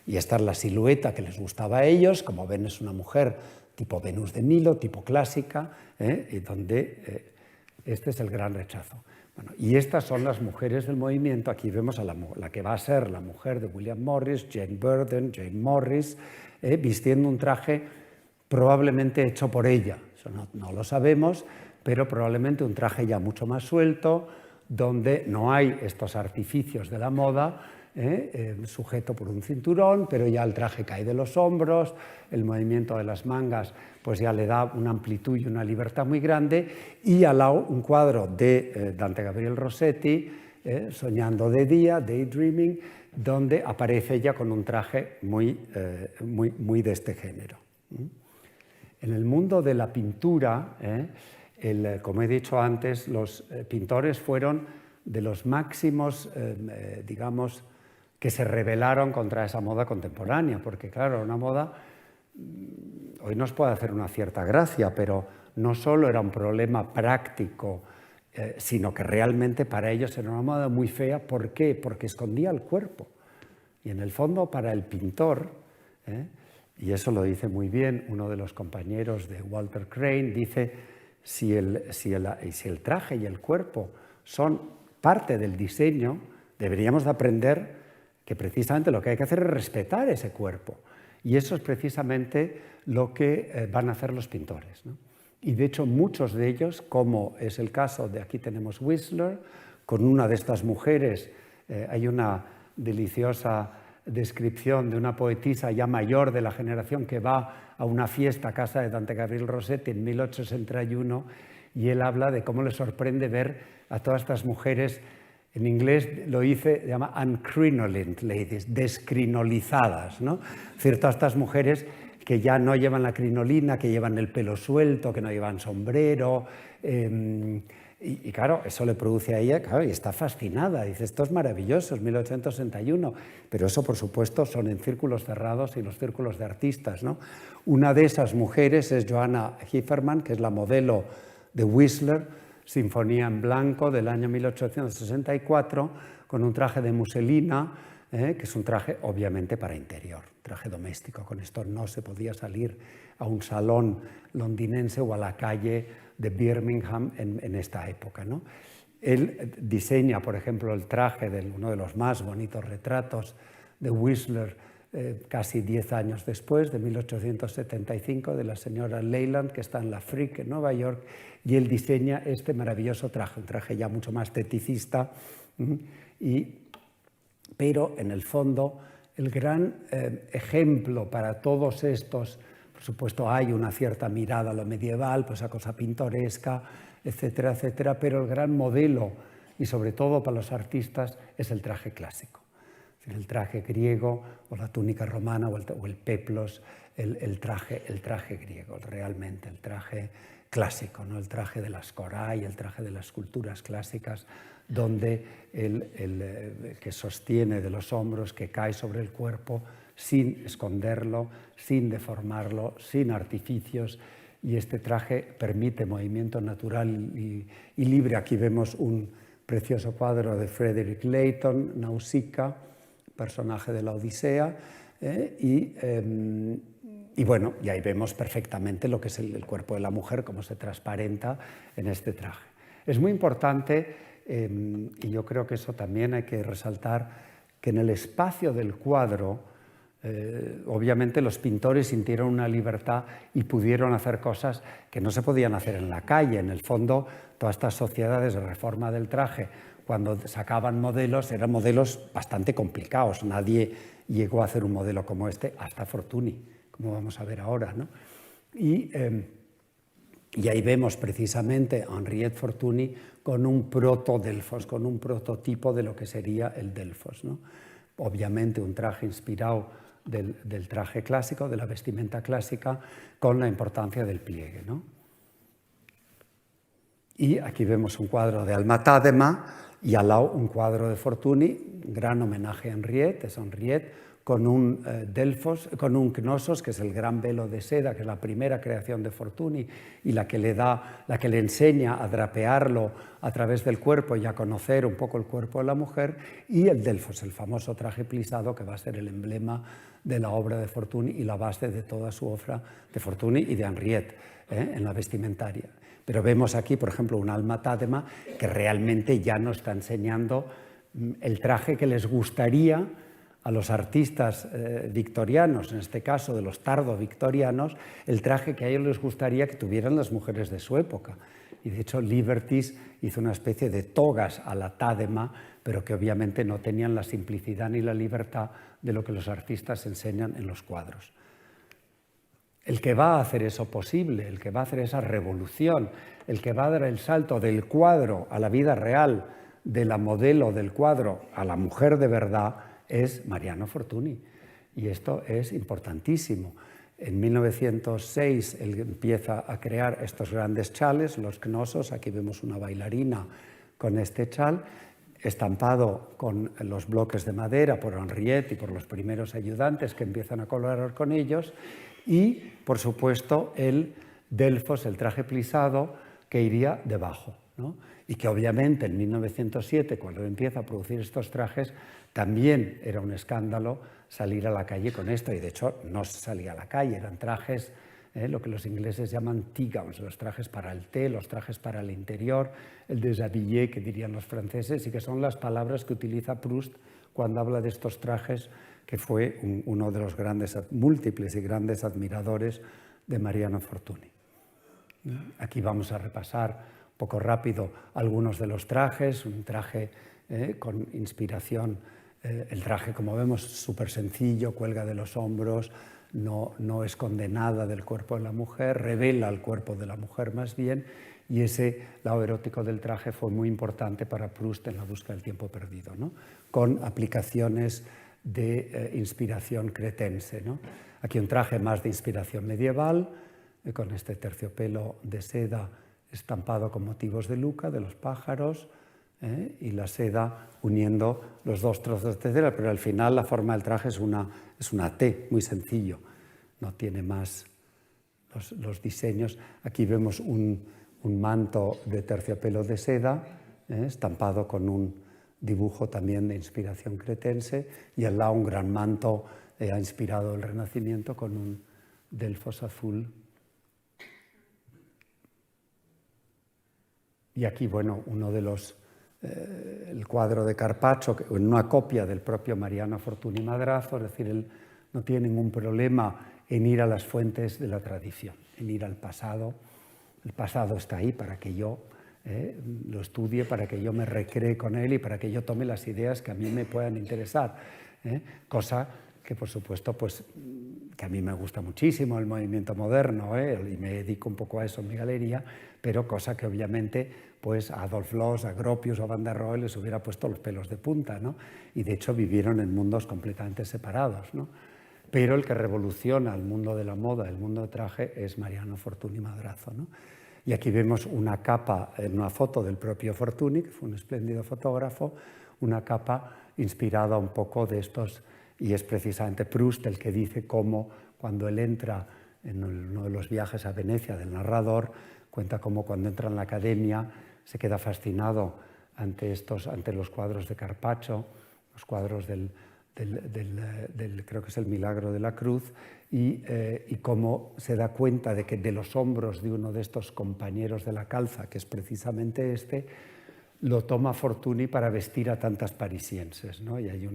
Y esta es la silueta que les gustaba a ellos, como ven es una mujer tipo Venus de Milo, tipo clásica, y donde este es el gran rechazo. Bueno, y estas son las mujeres del movimiento. Aquí vemos a la que va a ser la mujer de William Morris, Jane Burden, Jane Morris, vistiendo un traje probablemente hecho por ella. Eso no lo sabemos, pero probablemente un traje ya mucho más suelto, donde no hay estos artificios de la moda, sujeto por un cinturón, pero ya el traje cae de los hombros, el movimiento de las mangas pues ya le da una amplitud y una libertad muy grande, y al lado un cuadro de Dante Gabriel Rossetti, Soñando de día, Daydreaming, donde aparece ella con un traje muy de este género. En el mundo de la pintura, como he dicho antes, los pintores fueron de los máximos, digamos, que se rebelaron contra esa moda contemporánea, porque claro, una moda hoy nos puede hacer una cierta gracia, pero no solo era un problema práctico, sino que realmente para ellos era una moda muy fea. ¿Por qué? Porque escondía el cuerpo. Y en el fondo para el pintor, y eso lo dice muy bien uno de los compañeros de Walter Crane, dice, si el traje y el cuerpo son parte del diseño, deberíamos de aprender que precisamente lo que hay que hacer es respetar ese cuerpo. Y eso es precisamente lo que van a hacer los pintores, ¿no? Y de hecho muchos de ellos, como es el caso de aquí tenemos Whistler, con una de estas mujeres, hay una deliciosa descripción de una poetisa ya mayor de la generación que va a una fiesta a casa de Dante Gabriel Rossetti en 1861 y él habla de cómo le sorprende ver a todas estas mujeres, en inglés lo dice, llama uncrinolined ladies, descrinolizadas, ¿no? Es decir, todas estas mujeres que ya no llevan la crinolina, que llevan el pelo suelto, que no llevan sombrero, y claro, eso le produce a ella, claro, y está fascinada, dice, esto es maravilloso, es 1861, pero eso por supuesto son en círculos cerrados y los círculos de artistas, ¿no? Una de esas mujeres es Johanna Hefferman, que es la modelo de Whistler, Sinfonía en Blanco del año 1864, con un traje de muselina, que es un traje obviamente para interior, traje doméstico. Con esto no se podía salir a un salón londinense o a la calle de Birmingham en esta época, ¿no? Él diseña, por ejemplo, el traje de uno de los más bonitos retratos de Whistler casi 10 años después, de 1875, de la señora Leyland, que está en la Frick, en Nueva York, y él diseña este maravilloso traje, un traje ya mucho más esteticista, pero en el fondo el gran ejemplo para todos estos, por supuesto hay una cierta mirada a lo medieval, pues a cosa pintoresca, etcétera, etcétera, pero el gran modelo, y sobre todo para los artistas, es el traje clásico. El traje griego o la túnica romana o el peplos, el traje griego, realmente el traje clásico, ¿no? El traje de las corail, el traje de las culturas clásicas, donde que sostiene de los hombros, que cae sobre el cuerpo sin esconderlo, sin deformarlo, sin artificios, y este traje permite movimiento natural y libre. Aquí vemos un precioso cuadro de Frederick Leighton, Nausicaa, personaje de la Odisea, y bueno, y ahí vemos perfectamente lo que es el cuerpo de la mujer, cómo se transparenta en este traje. Es muy importante, y yo creo que eso también hay que resaltar, que en el espacio del cuadro, obviamente los pintores sintieron una libertad y pudieron hacer cosas que no se podían hacer en la calle. En el fondo, todas estas sociedades de reforma del traje, cuando sacaban modelos, eran modelos bastante complicados. Nadie llegó a hacer un modelo como este, hasta Fortuny, como vamos a ver ahora, ¿no? Y ahí vemos precisamente a Henriette Fortuny con un proto-Delfos, con un prototipo de lo que sería el Delfos, ¿no? Obviamente un traje inspirado del traje clásico, de la vestimenta clásica, con la importancia del pliegue, ¿no? Y aquí vemos un cuadro de Alma Tadema y al lado un cuadro de Fortuny, gran homenaje a Henriette, es Henriette, con un Delfos, con un Knossos, que es el gran velo de seda, que es la primera creación de Fortuny y la que le enseña a drapearlo a través del cuerpo y a conocer un poco el cuerpo de la mujer, y el Delfos, el famoso traje plisado que va a ser el emblema de la obra de Fortuny y la base de toda su obra de Fortuny y de Henriette en la vestimentaria. Pero vemos aquí, por ejemplo, un Alma Tadema que realmente ya nos está enseñando el traje que les gustaría a los artistas victorianos, en este caso de los tardo-victorianos, el traje que a ellos les gustaría que tuvieran las mujeres de su época. Y de hecho Liberty's hizo una especie de togas a la Tadema, pero que obviamente no tenían la simplicidad ni la libertad de lo que los artistas enseñan en los cuadros. El que va a hacer eso posible, el que va a hacer esa revolución, el que va a dar el salto del cuadro a la vida real, de la modelo del cuadro a la mujer de verdad, es Mariano Fortuny. Y esto es importantísimo. En 1906 él empieza a crear estos grandes chales, los Knossos. Aquí vemos una bailarina con este chal, estampado con los bloques de madera por Henriette y por los primeros ayudantes que empiezan a colaborar con ellos. Y, por supuesto, el Delfos, el traje plisado, que iría debajo, ¿no? Y que obviamente en 1907, cuando empieza a producir estos trajes, también era un escándalo salir a la calle con esto, y de hecho no se salía a la calle, eran trajes, lo que los ingleses llaman tea gowns, los trajes para el té, los trajes para el interior, el déshabillé, que dirían los franceses, y que son las palabras que utiliza Proust cuando habla de estos trajes, que fue uno de los múltiples y grandes admiradores de Mariano Fortuny. Aquí vamos a repasar un poco rápido algunos de los trajes, un traje con inspiración El traje, como vemos, es súper sencillo, cuelga de los hombros, no esconde nada del cuerpo de la mujer, revela el cuerpo de la mujer más bien, y ese lado erótico del traje fue muy importante para Proust en la búsqueda del tiempo perdido, ¿no? Con aplicaciones de inspiración cretense, ¿no? Aquí un traje más de inspiración medieval, con este terciopelo de seda estampado con motivos de Luca, de los pájaros, y la seda uniendo los dos trozos de tela, pero al final la forma del traje es una T, muy sencillo, no tiene más los diseños. Aquí vemos un manto de terciopelo de seda, estampado con un dibujo también de inspiración cretense, y al lado un gran manto ha inspirado el Renacimiento con un Delfos azul. Y aquí, bueno, uno de los el cuadro de Carpaccio, en una copia del propio Mariano Fortuny Madrazo, es decir, él no tiene ningún problema en ir a las fuentes de la tradición, en ir al pasado. El pasado está ahí para que yo lo estudie, para que yo me recree con él y para que yo tome las ideas que a mí me puedan interesar. Cosa que, por supuesto, pues, que a mí me gusta muchísimo el movimiento moderno, y me dedico un poco a eso en mi galería, pero cosa que obviamente pues a Adolf Loos, a Gropius o a Van der Rohe les hubiera puesto los pelos de punta, ¿no? Y de hecho vivieron en mundos completamente separados, ¿no? Pero el que revoluciona el mundo de la moda, el mundo de traje, es Mariano Fortuny Madrazo, ¿no? Y aquí vemos una capa, en una foto del propio Fortuny, que fue un espléndido fotógrafo, una capa inspirada un poco de estos, y es precisamente Proust el que dice cómo cuando él entra en uno de los viajes a Venecia del narrador, cuenta cómo cuando entra en la academia se queda fascinado ante los cuadros de Carpaccio, los cuadros del creo que es el Milagro de la Cruz, y cómo se da cuenta de que de los hombros de uno de estos compañeros de la calza, que es precisamente este, lo toma Fortuny para vestir a tantas parisienses, ¿no? Y hay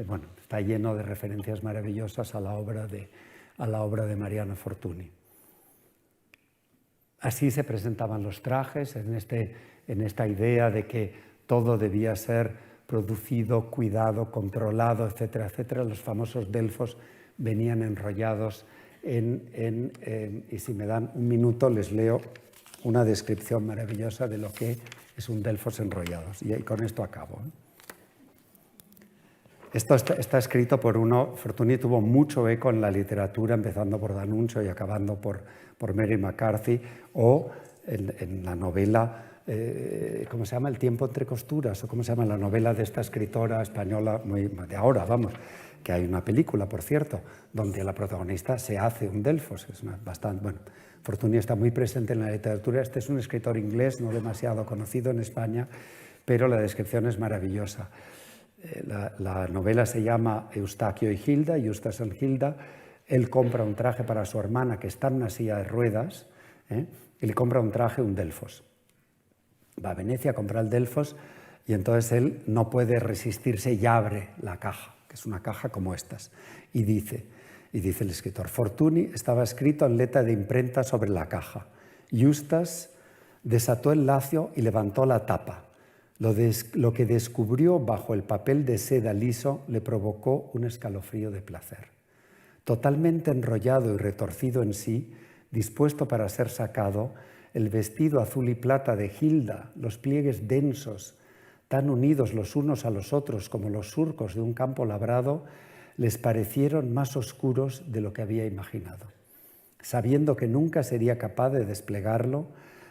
bueno, está lleno de referencias maravillosas a la obra de Mariano Fortuny. Así se presentaban los trajes, en esta idea de que todo debía ser producido, cuidado, controlado, etcétera, etcétera. Los famosos Delfos venían enrollados y si me dan un minuto les leo una descripción maravillosa de lo que es un Delfos enrollados. Y con esto acabo. Esto está escrito por Fortuny tuvo mucho eco en la literatura, empezando por D'Annunzio y acabando por Mary McCarthy, o en la novela, ¿cómo se llama? El tiempo entre costuras, o ¿cómo se llama? La novela de esta escritora española, de ahora, vamos, que hay una película, por cierto, donde la protagonista se hace un Delfos. Es bastante, bueno, Fortuny está muy presente en la literatura. Este es un escritor inglés, no demasiado conocido en España, pero la descripción es maravillosa. La novela se llama Eustaquio y Hilda, Eustace and Hilda. Él compra un traje para su hermana que está en una silla de ruedas, y le compra un traje, un Delfos. Va a Venecia a comprar el Delfos y entonces él no puede resistirse y abre la caja, que es una caja como estas, y dice el escritor: Fortuny estaba escrito en letra de imprenta sobre la caja. Eustace desató el lacio y levantó la tapa. Lo que descubrió bajo el papel de seda liso le provocó un escalofrío de placer. Totalmente enrollado y retorcido en sí, dispuesto para ser sacado, el vestido azul y plata de Hilda, los pliegues densos, tan unidos los unos a los otros como los surcos de un campo labrado, les parecieron más oscuros de lo que había imaginado. Sabiendo que nunca sería capaz de desplegarlo,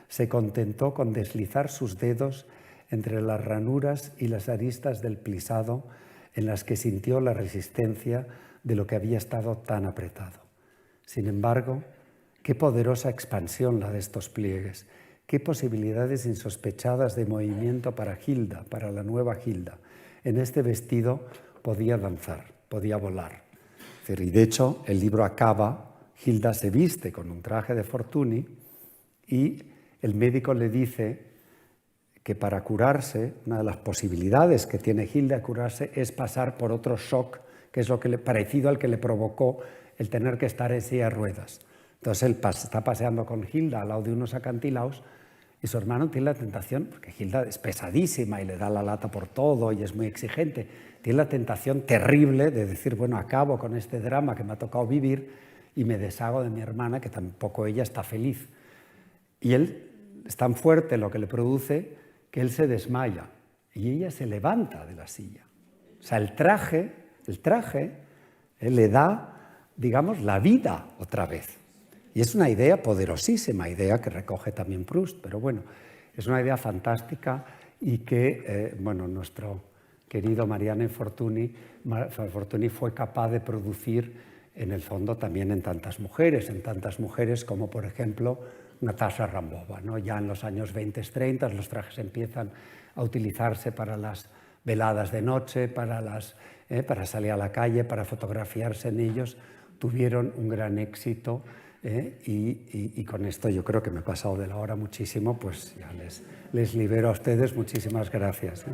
se contentó con deslizar sus dedos entre las ranuras y las aristas del plisado en las que sintió la resistencia de lo que había estado tan apretado. Sin embargo, qué poderosa expansión la de estos pliegues, qué posibilidades insospechadas de movimiento para Hilda, para la nueva Hilda. En este vestido podía danzar, podía volar. Y de hecho, el libro acaba, Hilda se viste con un traje de Fortuny y el médico le dice que para curarse, una de las posibilidades que tiene Hilda de curarse es pasar por otro shock, que es parecido al que le provocó el tener que estar en silla de ruedas. Entonces él está paseando con Hilda al lado de unos acantilados y su hermano tiene la tentación, porque Hilda es pesadísima y le da la lata por todo y es muy exigente, tiene la tentación terrible de decir, bueno, acabo con este drama que me ha tocado vivir y me deshago de mi hermana, que tampoco ella está feliz. Y él es tan fuerte lo que le produce que él se desmaya y ella se levanta de la silla. O sea, el traje le da, digamos, la vida otra vez. Y es una idea poderosísima, idea que recoge también Proust, pero bueno, es una idea fantástica y que, bueno, nuestro querido Mariano Fortuny fue capaz de producir en el fondo también en tantas mujeres como por ejemplo Natasha Rambova, ¿no? Ya en los años 20-30 los trajes empiezan a utilizarse para las veladas de noche, para salir a la calle, para fotografiarse en ellos, tuvieron un gran éxito. Y con esto yo creo que me he pasado de la hora muchísimo, pues ya les libero a ustedes. Muchísimas gracias.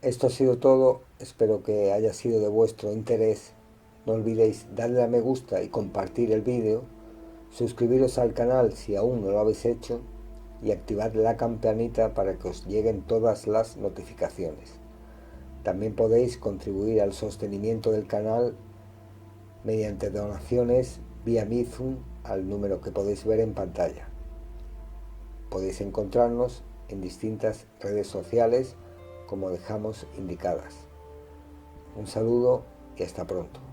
Esto ha sido todo, espero que haya sido de vuestro interés. No olvidéis darle a me gusta y compartir el vídeo, suscribiros al canal si aún no lo habéis hecho y activar la campanita para que os lleguen todas las notificaciones. También podéis contribuir al sostenimiento del canal mediante donaciones vía Bizum al número que podéis ver en pantalla. Podéis encontrarnos en distintas redes sociales como dejamos indicadas. Un saludo y hasta pronto.